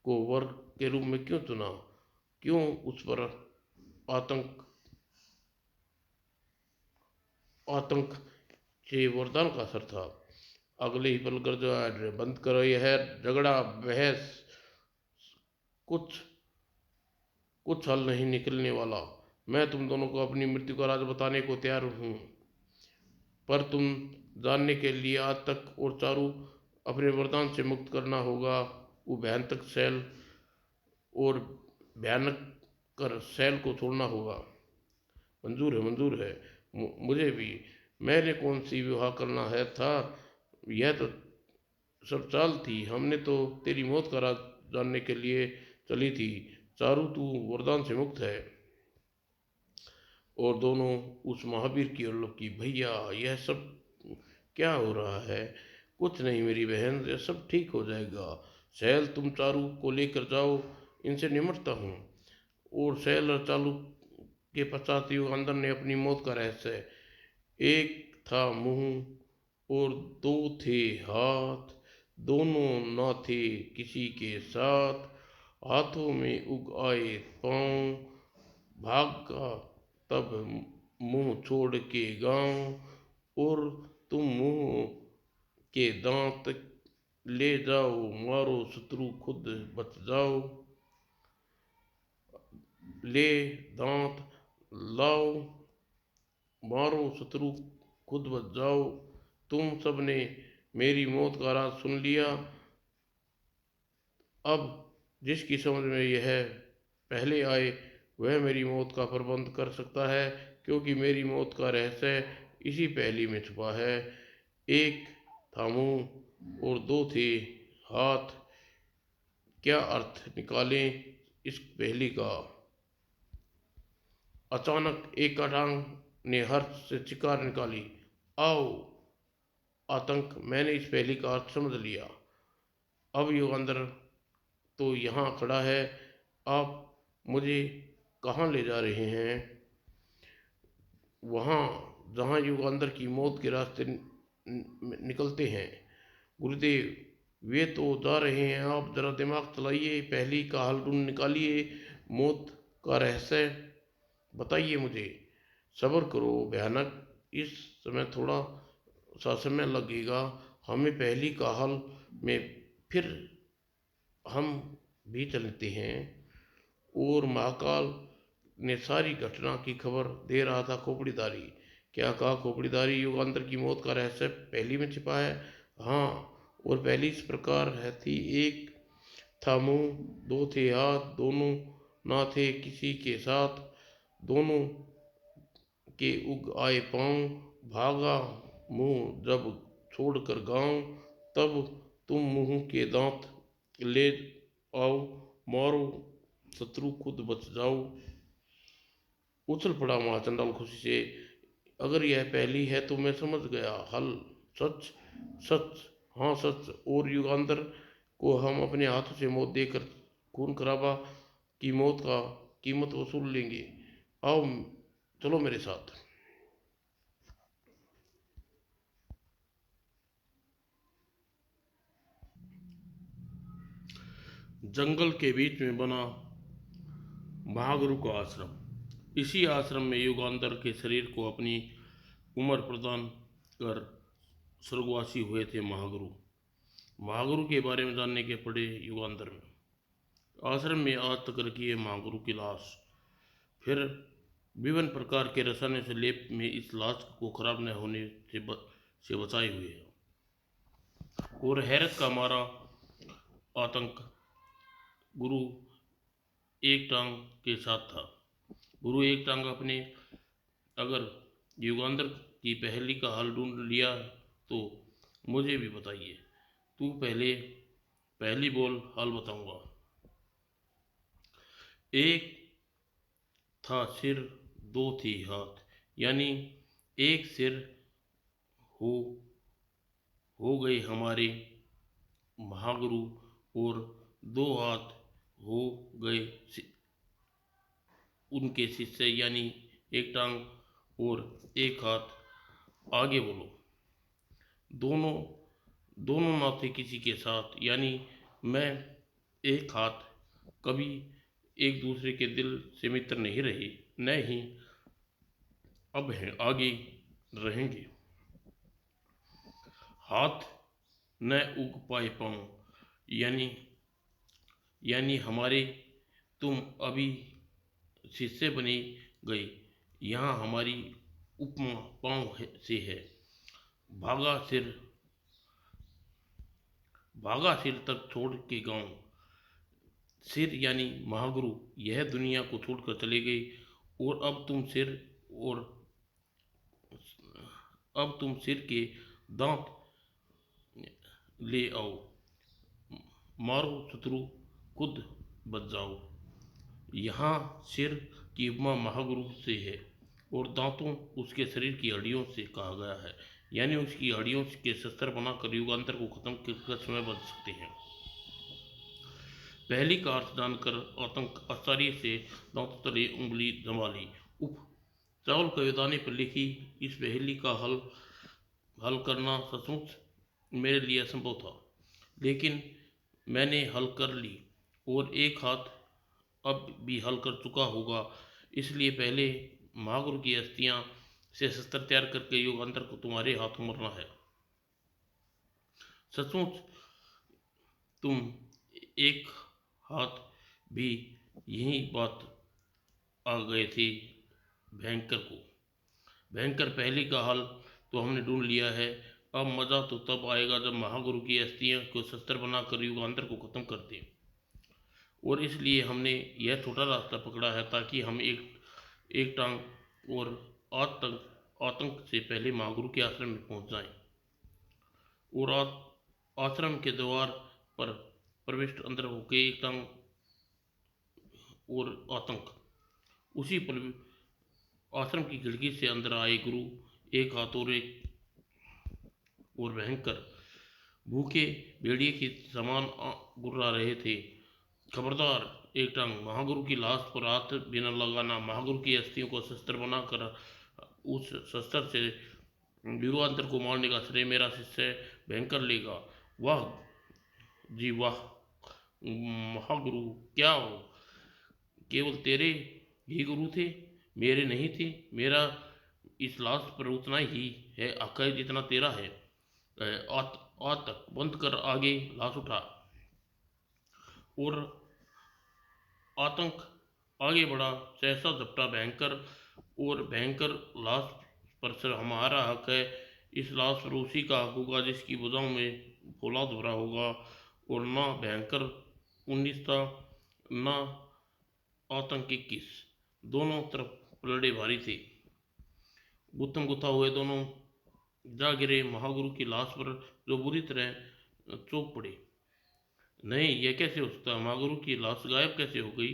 को वर के रूप में क्यों चुना? क्यों उस पर आतंक आतंक से वरदान का असर था? अगले ही पल कर जो है, बंद करो यह झगड़ा बहस। कुछ कुछ हल नहीं निकलने वाला। मैं तुम दोनों को अपनी मृत्यु का राज बताने को तैयार हूँ, पर तुम जानने के लिए आज तक और चारू अपने वरदान से मुक्त करना होगा। वो भयानक शैल और भयानक कर शैल को छोड़ना होगा। मंजूर है, मंजूर है। मुझे भी। मैंने कौन सी विवाह करना है था? यह तो सब चाल थी। हमने तो तेरी मौत का राज जानने के लिए चली थी। चारू तू वरदान से मुक्त है। और दोनों उस महावीर की ओर लपकी। भैया, यह सब क्या हो रहा है? कुछ नहीं मेरी बहन, यह सब ठीक हो जाएगा। शैल, तुम चारू को लेकर जाओ, इनसे निमटता हूँ। और शैल और चालू के पश्चात युगंधर ने अपनी मौत का रहस्य। एक था मुंह और दो थे हाथ, दोनों न थे किसी के साथ। हाथों में उग आए पांव, भागा तब मुंह छोड़ के गांव। और तुम मुंह के दांत ले जाओ, मारो शत्रु खुद बच जाओ। ले दांत लाओ, मारो शत्रु खुद बच जाओ। तुम सबने मेरी मौत का राज सुन लिया। अब जिसकी समझ में यह पहले आए वह मेरी मौत का प्रबंध कर सकता है, क्योंकि मेरी मौत का रहस्य इसी पहेली में छुपा है। एक था मुंह और दो थे हाथ। क्या अर्थ निकालें इस पहेली का? अचानक एक टांग ने हर्ष से चिकार निकाली। आओ आतंक, मैंने इस पहेली का अर्थ समझ लिया। अब युगंधर तो यहाँ खड़ा है। आप मुझे कहाँ ले जा रहे हैं? वहाँ जहाँ युगंधर की मौत के रास्ते निकलते हैं। गुरुदेव, वे तो जा रहे हैं, आप जरा दिमाग चलाइए, पहली का हल ढूंढ निकालिए। मौत का रहस्य बताइए मुझे। सब्र करो भयानक, इस समय थोड़ा सा समय लगेगा। हमें पहली का हल में फिर हम भी चलते हैं। और महाकाल ने सारी घटना की खबर दे रहा था खोपड़ीधारी। क्या कहा खोपड़ीधारी? युगांतर की मौत का रहस्य पहली में छिपा है। हाँ, और पहली इस प्रकार है थी। एक था मुंह, दो थे हाथ, दोनों ना थे किसी के साथ। दोनों के उग आए पांव, भागा मुंह जब छोड़कर गांव। तब तुम मुंह के दांत ले आओ, मारो शत्रु खुद बच जाओ। उछल पड़ा महाचंडाल खुशी से। अगर यह पहली है तो मैं समझ गया हल। सच, सच, हाँ सच। और युगांतर को हम अपने हाथों से मौत देकर खून खराबा की मौत का कीमत वसूल लेंगे। आओ, चलो मेरे साथ। जंगल के बीच में बना महागुरु का आश्रम। इसी आश्रम में युगांतर के शरीर को अपनी उम्र प्रदान कर स्वर्गवासी हुए थे महागुरु। महागुरु के बारे में जानने के पड़े युगांतर में। आश्रम में आज तक रखी है महागुरु की लाश। फिर विभिन्न प्रकार के रसायनों से लेप में इस लाश को खराब न होने से बचाए हुए है। और हैरत का मारा आतंक गुरु एक टांग के साथ था। गुरु एक टांग अपने अगर युगांतर की पहेली का हल ढूंढ लिया तो मुझे भी बताइए। तू पहले पहली बोल, हल बताऊंगा। एक था सिर, दो थी हाथ, यानी एक सिर हो हो गए हमारे महागुरु और दो हाथ हो गए उनके शिष्य, यानी एक टांग और एक हाथ। आगे बोलो। दोनों दोनों ना थे किसी के साथ, यानी मैं एक हाथ। कभी एक दूसरे के दिल से मित्र नहीं रहे, न ही अब हैं, आगे रहेंगे। हाथ न उग पाए पाँव, यानी हमारे तुम अभी शिष्य बने गए, यहाँ हमारी उपमा पाँव से है। भागा सिर तक छोड़ के गाँव। सिर यानी महागुरु यह दुनिया को छोड़कर चले गए, और अब तुम सिर के दांत ले आओ, मारो शत्रु खुद बच जाओ। यहाँ सिर की उपमा महागुरु से है और दांतों उसके शरीर की हड्डियों से कहा गया है, यानी उसकी हड्डियों के शस्त्र बनाकर युगांतर को खत्म कर समय बच सकते हैं। पहली का अर्थ जानकर आतंक आश्चर्य से दांत तले उंगली जमा ली। उप चावल कविताने पर लिखी इस पहेली का हल करना सचमुच मेरे लिए असंभव था, लेकिन मैंने हल कर ली, और एक हाथ अब भी हल कर चुका होगा। इसलिए पहले महागुरु की अस्थियां से शस्त्र तैयार करके युगांतर को तुम्हारे हाथों मरना है। सचमुच तुम एक हाथ भी यही बात आ गए थे भयंकर पहली का हल तो हमने ढूंढ लिया है। अब मजा तो तब आएगा जब महागुरु की अस्थियां को शस्त्र बनाकर युगांतर को खत्म कर दें, और इसलिए हमने यह छोटा रास्ता पकड़ा है ताकि हम एक टांग और आतंक से पहले महागुरु के आश्रम में पहुंच जाएं, और आश्रम के द्वार पर प्रविष्ट अंदर होके एक टांग और आतंक उसी पल आश्रम की खिड़की से अंदर आए। गुरु एक हाथ और भयंकर भूखे भेड़िए के समान गुर्रा रहे थे। खबरदार एक टांग, महागुरु की लाश पर हाथ भी न लगाना। महागुरु की अस्थियों को शस्त्र बनाकर उस शस्त्र से युगांतर को मारने का श्रेय मेरा शिष्य भयंकर लेगा। वाह जी वाह महागुरु, क्या हो, केवल तेरे ही गुरु थे, मेरे नहीं थे। मेरा इस लाश पर उतना ही है अकय जितना तेरा है। तक बंद कर, आगे लाश उठा। और आतंक आगे बढ़ा, सहसा झपटा भयंकर लाश पर सर हमारा हक है। इस लाश पर उसी का हक होगा जिसकी भुजाओं में फौलाद भरा होगा। और ना भयंकर 19 था, ना आतंक 21। दोनों तरफ पलड़े भारी थे, गुत्थम गुत्था हुए दोनों जा गिरे महागुरु की लाश पर, जो बुरी तरह चौंक पड़े। नहीं, यह कैसे हो सकता? महागुरु की लाश गायब कैसे हो गई?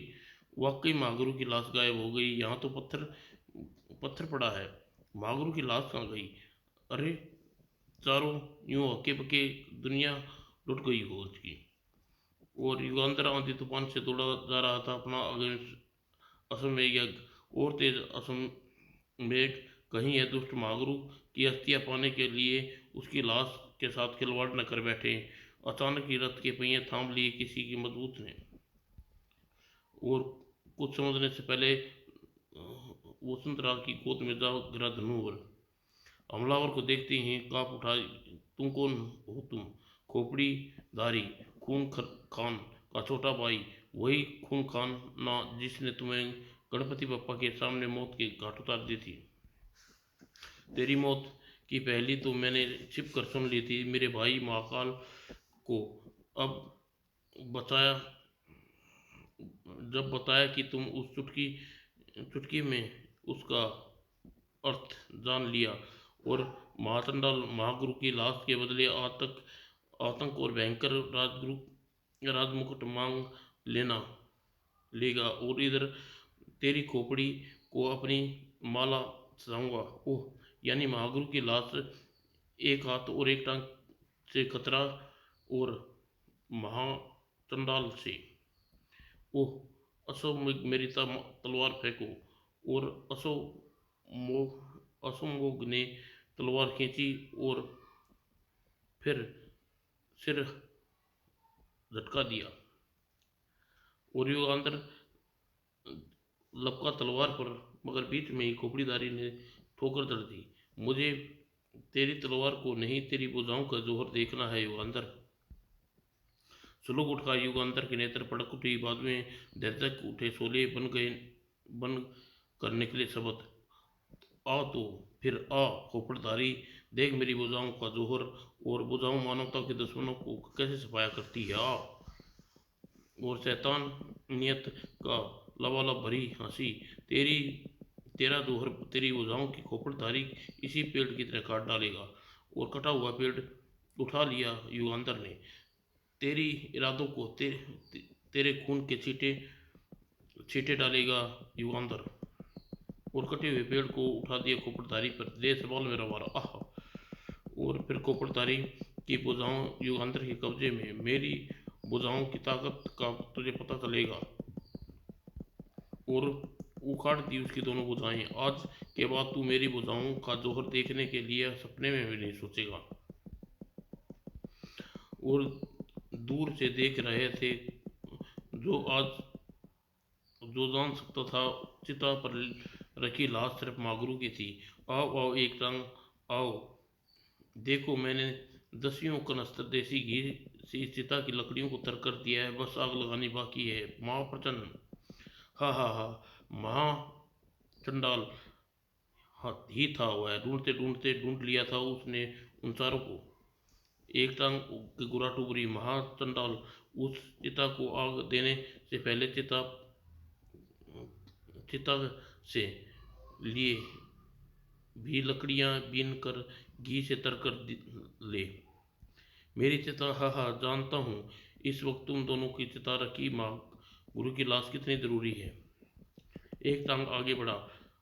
वाकई महागुरु की लाश गायब हो गई। यहाँ तो पत्थर पड़ा है, महागुरु की लाश कहाँ गई? अरे चारों यूं हक्के पक्के दुनिया लुट गई हो उसकी। और युगांतर आंधी तूफान से दौड़ा जा रहा था अपना अश्वमेध यज्ञ, और तेज अश्वमेध। कहीं यह दुष्ट महागुरु की अस्थियां पाने के लिए उसकी लाश के साथ खिलवाड़ न कर बैठे। अचानक ही रथ के पहिए थाम लिए किसी की मजबूत ने, और कुछ समझने से पहले वसुंधरा की गोद में जा गिरा धनुवर। हमलावर को देखते ही कांप उठा। तुम कौन हो? तुम खोपड़ी धारी खून खान का छोटा भाई, वही खून खान ना जिसने तुम्हें गणपति बप्पा के सामने मौत के घाट उतार दी थी। तेरी मौत की पहली तो मैंने छिप कर सुन ली थी। मेरे भाई महाकाल को अब बचाया, जब बताया कि तुम उस चुटकी चुटकी में उसका अर्थ जान लिया, और महाचंडाल महागुरु की लाश के बदले आतंक और भयंकर राजगुरु राजमुकुट मांग लेना लेगा, और इधर तेरी खोपड़ी को अपनी माला सजाऊंगा। ओह, यानी महागुरु की लाश एक हाथ और एक टांग से खतरा, और महाचंडाल से। ओह, असो मेरी तलवार फेंको। और असोमोग ने तलवार खींची और फिर सिर झटका दिया, और युगांतर लपका तलवार पर, मगर बीच में ही खोपड़ीदारी ने ठोकर जड़ दी। मुझे तेरी तलवार को नहीं, तेरी भुजाओं का जोहर देखना है युगांतर। सुलग उठा युगांतर के नेत्र पड़क उठी, बाद में धैर्यक उठे, शोले बन कर निकले शब्द। आ तो फिर आ खोपड़धारी, देख मेरी भुजाओं का जोहर, और भुजाओं मानवता के दुश्मनों को कैसे सफाया करती है। आ, और शैतान नियत का लबालब भरी हंसी, तेरी तेरा जोहर तेरी भुजाओं की खोपड़धारी इसी पेड़ की तरह काट डालेगा। और कटा हुआ पेड़ उठा लिया युगांतर ने। तेरी इरादों को तेरे खून के छींटे छींटे डालेगा युगांतर। और कटे हुए पेड़ को उठा दिया खोपड़धारी पर, दे सवाल मेरा वारा। आह, और फिर खोपड़धारी की भुजाओं युगांतर के कब्जे में। मेरी भुजाओं की ताकत का तुझे पता चलेगा। और उखाड़ दी उसकी दोनों भुजाएं। आज के बाद तू मेरी भुजाओं का जोहर देखने के लिए सपने में भी नहीं सोचेगा। और दूर से देख रहे थे जो आज जो जान सकता था चिता पर रखी लाश सिर्फ मागरू की थी। आओ आओ एक रंग, आओ देखो, मैंने दसियों कनस्तर देसी घी से इस चिता की लकड़ियों को तर कर दिया है, बस आग लगानी बाकी है। महाप्रचंड, हा हा हा, महाचंडाल ही था वह। ढूंढते ढूंढते ढूंढ लिया था उसने उन चारों को। एक टांग की गुराट उभरी। महाचंडाल उस चिता को आग देने से पहले चिता चिता से लिए भी लकड़ियां बीन कर घी से तर कर ले। मेरी चिता, हा हा, जानता हूँ इस वक्त तुम दोनों की चिता रखी माँ गुरु की लाश कितनी जरूरी है। एक टांग आगे बढ़ा।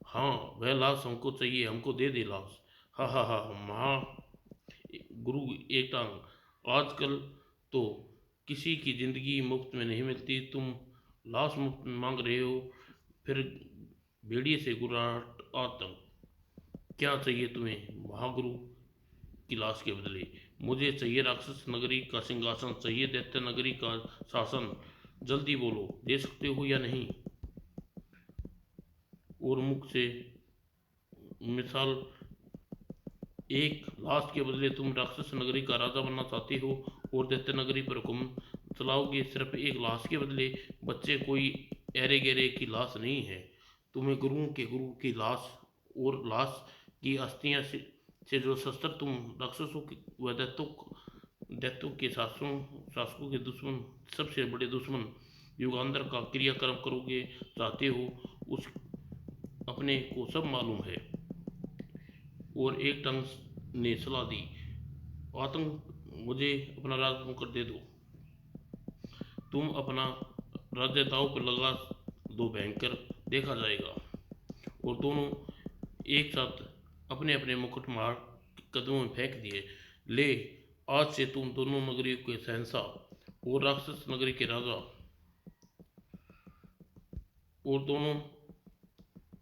हाँ, वह लाश हमको चाहिए, हमको दे दे लाश। हा हा हा, महा गुरु एक टांग, आजकल तो किसी की जिंदगी मुफ्त में नहीं मिलती, तुम लाश मुफ्त में मांग रहे हो। फिर भेड़िए से गुर्राहट आतंक, क्या चाहिए तुम्हें महागुरु की लाश के बदले? मुझे चाहिए राक्षस नगरी का सिंहासन, चाहिए दैत्य नगरी का शासन। जल्दी बोलो, दे सकते हो या नहीं? और मुख से मिसाल, एक लाश के बदले तुम राक्षस नगरी का राजा बनना चाहते हो, और दैत्य नगरी पर हुक्म चलाओगे सिर्फ एक लाश के बदले। बच्चे कोई एरे गेरे की लाश नहीं है, तुम्हें गुरुओं के गुरु की लाश, और लाश की अस्थियां से जो शस्त्र तुम राक्षसों व दैत्यों के शासकों के दुश्मन, सबसे बड़े दुश्मन युगांधर का क्रियाक्रम करोगे चाहते हो, उस अपने को सब मालूम है। और एक टंग ने सलाह दी, आतंक, मुझे अपना राज मुकर दे दो। तुम अपना राज्य दाव पर लगा दो, भयंकर देखा जाएगा। और दोनों एक साथ अपने अपने मुकुट मार कदमों में फेंक दिए। ले, आज से तुम दोनों नगरियों के शहंशाह और राक्षस नगरी के राजा। और दोनों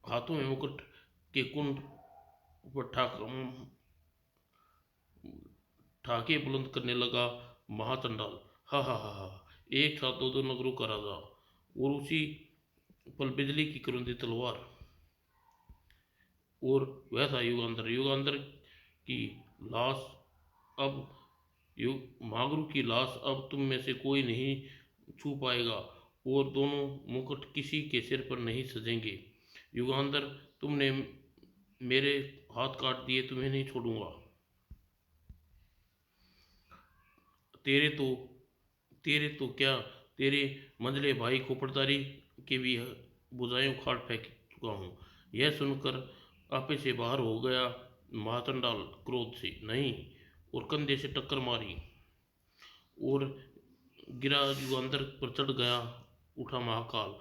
हाथों में मुकुट के कुंड पर ठाके बुलंद करने लगा। महाचंडाल, हा हा हा हा, एक साथ दो दो नगरों का राजा। और उसी पल बिजली की करुंदी तलवार, और वह था युगांधर। युगांधर की लाश अब महागुरु की लाश अब तुम में से कोई नहीं छू पाएगा, और दोनों मुकुट किसी के सिर पर नहीं सजेंगे। युगांधर, तुमने मेरे हाथ काट दिए, तुम्हें नहीं छोड़ूंगा। तेरे तो तेरे तो क्या, तेरे मंझले भाई खोपड़दारी के भी बुझाएं उखाड़ फेंक चुका हूँ। यह सुनकर आपे से बाहर हो गया महाचंडाल क्रोध से, नहीं, और कंधे से टक्कर मारी और गिरा, युगांधर पर चढ़ गया उठा महाकाल।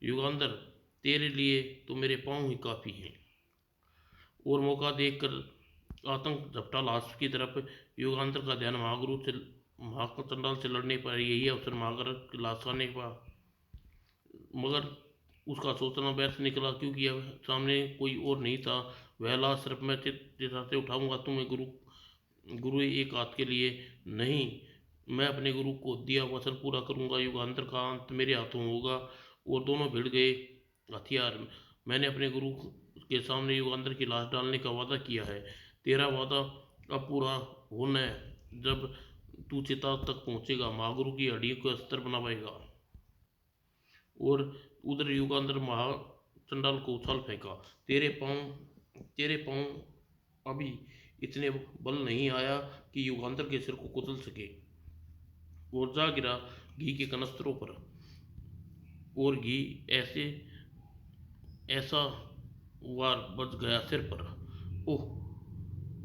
युगांधर, तेरे लिए तो मेरे पाँव ही काफी हैं। और मौका देखकर आतंक झपटा लाश की तरफ। युगांधर का ध्यान महागुरु से महाचंडाल से लड़ने पर, यही अवसर महागर की लाश आने का, मगर उसका सोचना व्यर्थ निकला, क्योंकि अब सामने कोई और नहीं था। वह लाश सिर्फ मैं चिताते उठाऊंगा तुम्हें गुरु, गुरु एक हाथ के लिए नहीं, मैं अपने गुरु को दिया वचन पूरा करूंगा। युगांतर का अंत मेरे हाथों होगा। और दोनों भिड़ गए हथियार। मैंने अपने गुरु के सामने युगांतर की लाश डालने का वादा किया है। तेरा वादा अब पूरा होना है जब तू चिता तक पहुंचेगा, महागुरु की हड्डी को अस्त्र बना पाएगा। और उधर युगांतर महाचंडाल को उछाल फेंका। तेरे पांव अभी इतने बल नहीं आया कि युगांतर के सिर को कुचल सके, और जा गिरा घी के कनस्तरों पर। और घी ऐसे ऐसा वार बच गया सिर पर, ओह,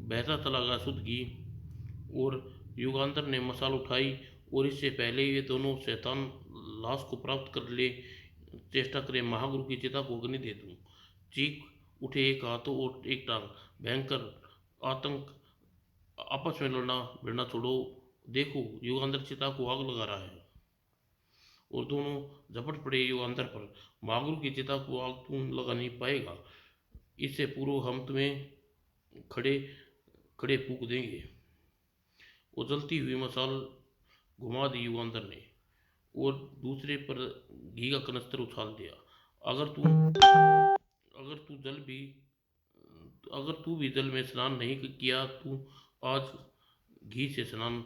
बहता चला गया शुद्ध घी। और युगांतर ने मशाल उठाई, और इससे पहले ये दोनों शैतान लाश को प्राप्त कर ले चेष्टा करे, महागुरु की चिता को अग्नि दे दूं। चीख उठे एक हाथ और एक टांग। भयंकर आतंक आपस में लड़ना भिड़ना छोड़ो, देखो युगांतर चिता को आग लगा रहा है। और दोनों झपट पड़े युगांतर पर। महागुरु की चिता को आग तू लगा नहीं पाएगा, इससे पूर्व हम तुम्हें खड़े खड़े फूक देंगे। वो जलती हुई मशाल घुमा दी युगांतर ने, और दूसरे पर घी का कनस्तर उछाल दिया। अगर तू अगर तू जल भी अगर तू भी जल में स्नान नहीं किया, तू आज घी से स्नान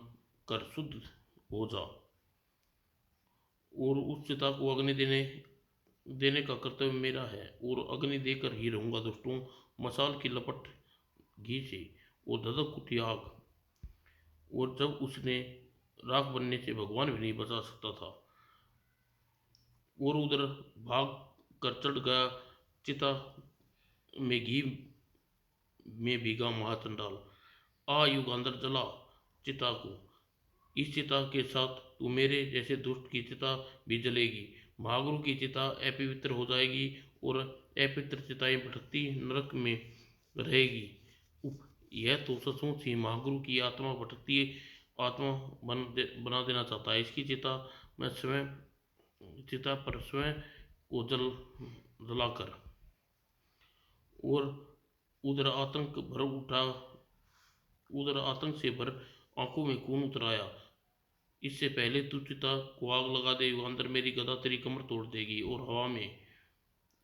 कर शुद्ध हो जा। और उस चिता को अग्नि देने देने का कर्तव्य मेरा है, और अग्नि देकर ही रहूंगा दोस्तों। मशाल की लपट घी से और धधक उठी आग, और जब उसने राख बनने से भगवान भी नहीं बचा सकता था। और उधर भाग कर चढ़ गया चिता में घी में भीगा महाचंडाल। आ युगांधर, जला चिता को, इस चिता के साथ तू मेरे जैसे दुष्ट की चिता भी जलेगी। महागुरु की चिता अपवित्र हो जाएगी, और अपवित्र चिताएं भटकती नरक में रहेगी। यह तो सचमुच ही महागुरु की आत्मा भटकती आत्मा बना देना चाहता है। इसकी चिता मैं स्वयं चिता पर स्वयं को जलाकर। और उधर आतंक भर उठा उधर आतंक से भर आंखों में खून उतर आया। इससे पहले तू चिता को आग लगा दे युगांतर, मेरी गदा तेरी कमर तोड़ देगी। और हवा में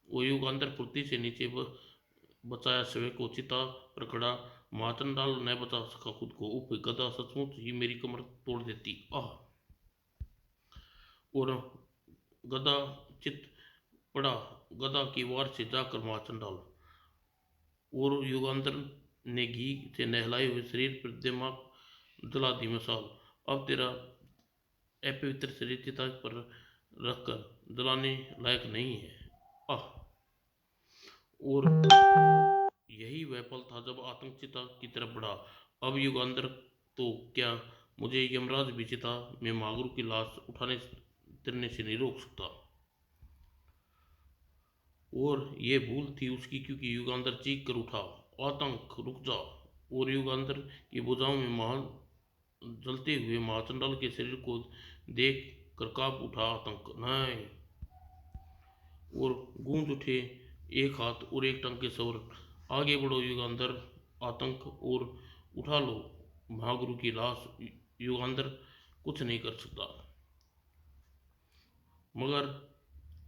वो युगांतर फुर्ती से नीचे बचाया स्वयं को चिता पर खड़ा। महाचंडाल न बचा सका खुद को। उप, गदा सचमुच ही मेरी कमर तोड़ देती। आह! और गदा चित पड़ा गदा की वार से जाकर महाचंडाल। और युगांतर ने घी से नहलाए हुए शरीर पर दिमाग जला दी मशाल। अब तेरा अपवित्र शरीर चिता पर रखकर जलाने लायक नहीं है। आह! और यही वह पल था जब आतंक चिता की तरफ बढ़ा। अब युगांतर तो क्या, मुझे यमराज भी चिता में महागुरु की लाश उठाने तिरने से नहीं रोक सकता। और ये भूल थी उसकी, क्योंकि युगांतर चीख कर उठा, आतंक रुक जा। और युगांतर की भुजाओं में जलते हुए महाचंडाल के शरीर को देख कर कांप उठा आतंक। नहीं! और गूंज उठे एक हाथ और एक टंग के स्वर, आगे बढ़ो युगांतर। आतंक, और उठा लो महागुरु की लाश। युगांतर कुछ नहीं कर सकता। मगर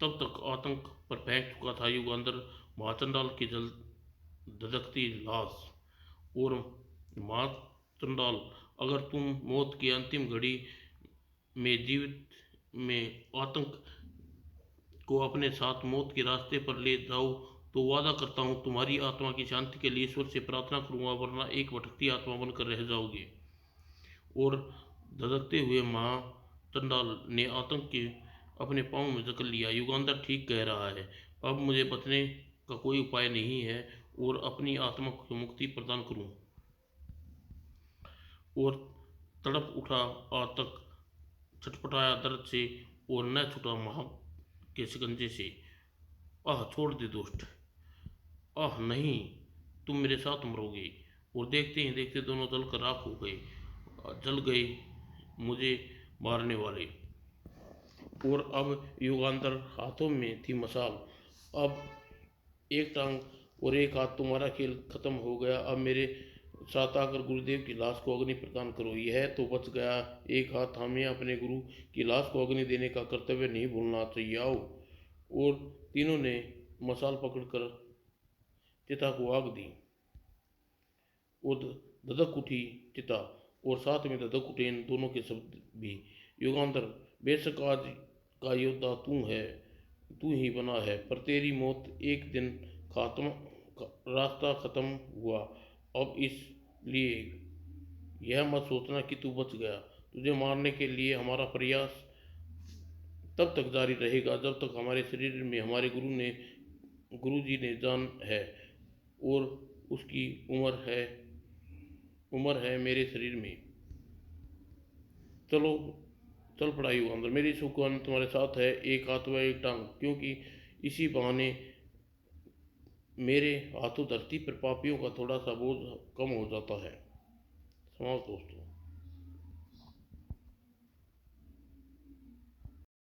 तब तक आतंक पर फेंक चुका था युगांधर महाचंडाल की जल धधकती लाश। और महाचंडाल, अगर तुम मौत की अंतिम घड़ी में जीवित में आतंक को अपने साथ मौत के रास्ते पर ले जाओ तो वादा करता हूँ तुम्हारी आत्मा की शांति के लिए ईश्वर से प्रार्थना करूंगा, वरना एक भटकती आत्मा बनकर रह जाओगे। और धधकते हुए महाचंडाल ने आतंक के अपने पांव में जकड़ लिया। युगांधर ठीक कह रहा है, अब मुझे बचने का कोई उपाय नहीं है और अपनी आत्मा को मुक्ति प्रदान करूं। और तड़प उठा आतंक, छटपटाया दर्द से और न छूटा महा के शिकंजे से। आह, छोड़ दे दोस्त, आह नहीं, तुम मेरे साथ मरोगे। और देखते ही देखते दोनों जलकर राख हो गए, जल गए मुझे मारने वाले। और अब युगांधर हाथों में थी मशाल। अब एक टांग और एक हाथ, तुम्हारा खेल खत्म हो गया। अब मेरे साथ आकर गुरुदेव की लाश को अग्नि प्रदान करो। यह तो बच गया एक हाथ, हमें अपने गुरु की लाश को अग्नि देने का कर्तव्य नहीं भूलना चाहिए। आओ। और तीनों ने मशाल पकड़कर चिता को आग दी। और धधक उठी चिता, और साथ में धधक उठे इन दोनों के शब्द भी। युगांधर, बेशक आज का योद्धा तू है, तू ही बना है, पर तेरी मौत एक दिन खात्मा रास्ता खत्म हुआ। अब इसलिए यह मत सोचना कि तू बच गया। तुझे मारने के लिए हमारा प्रयास तब तक जारी रहेगा जब तक हमारे शरीर में हमारे गुरु जी ने जान है और उसकी उम्र है मेरे शरीर में। चलो, चल पड़ा युगांधर, मेरी सुकन तुम्हारे साथ है, एक हाथ व एक टांग, क्योंकि इसी बहाने मेरे हाथों धरती पर पापियों का थोड़ा सा बोझ कम हो जाता है। समाप्त दोस्तों।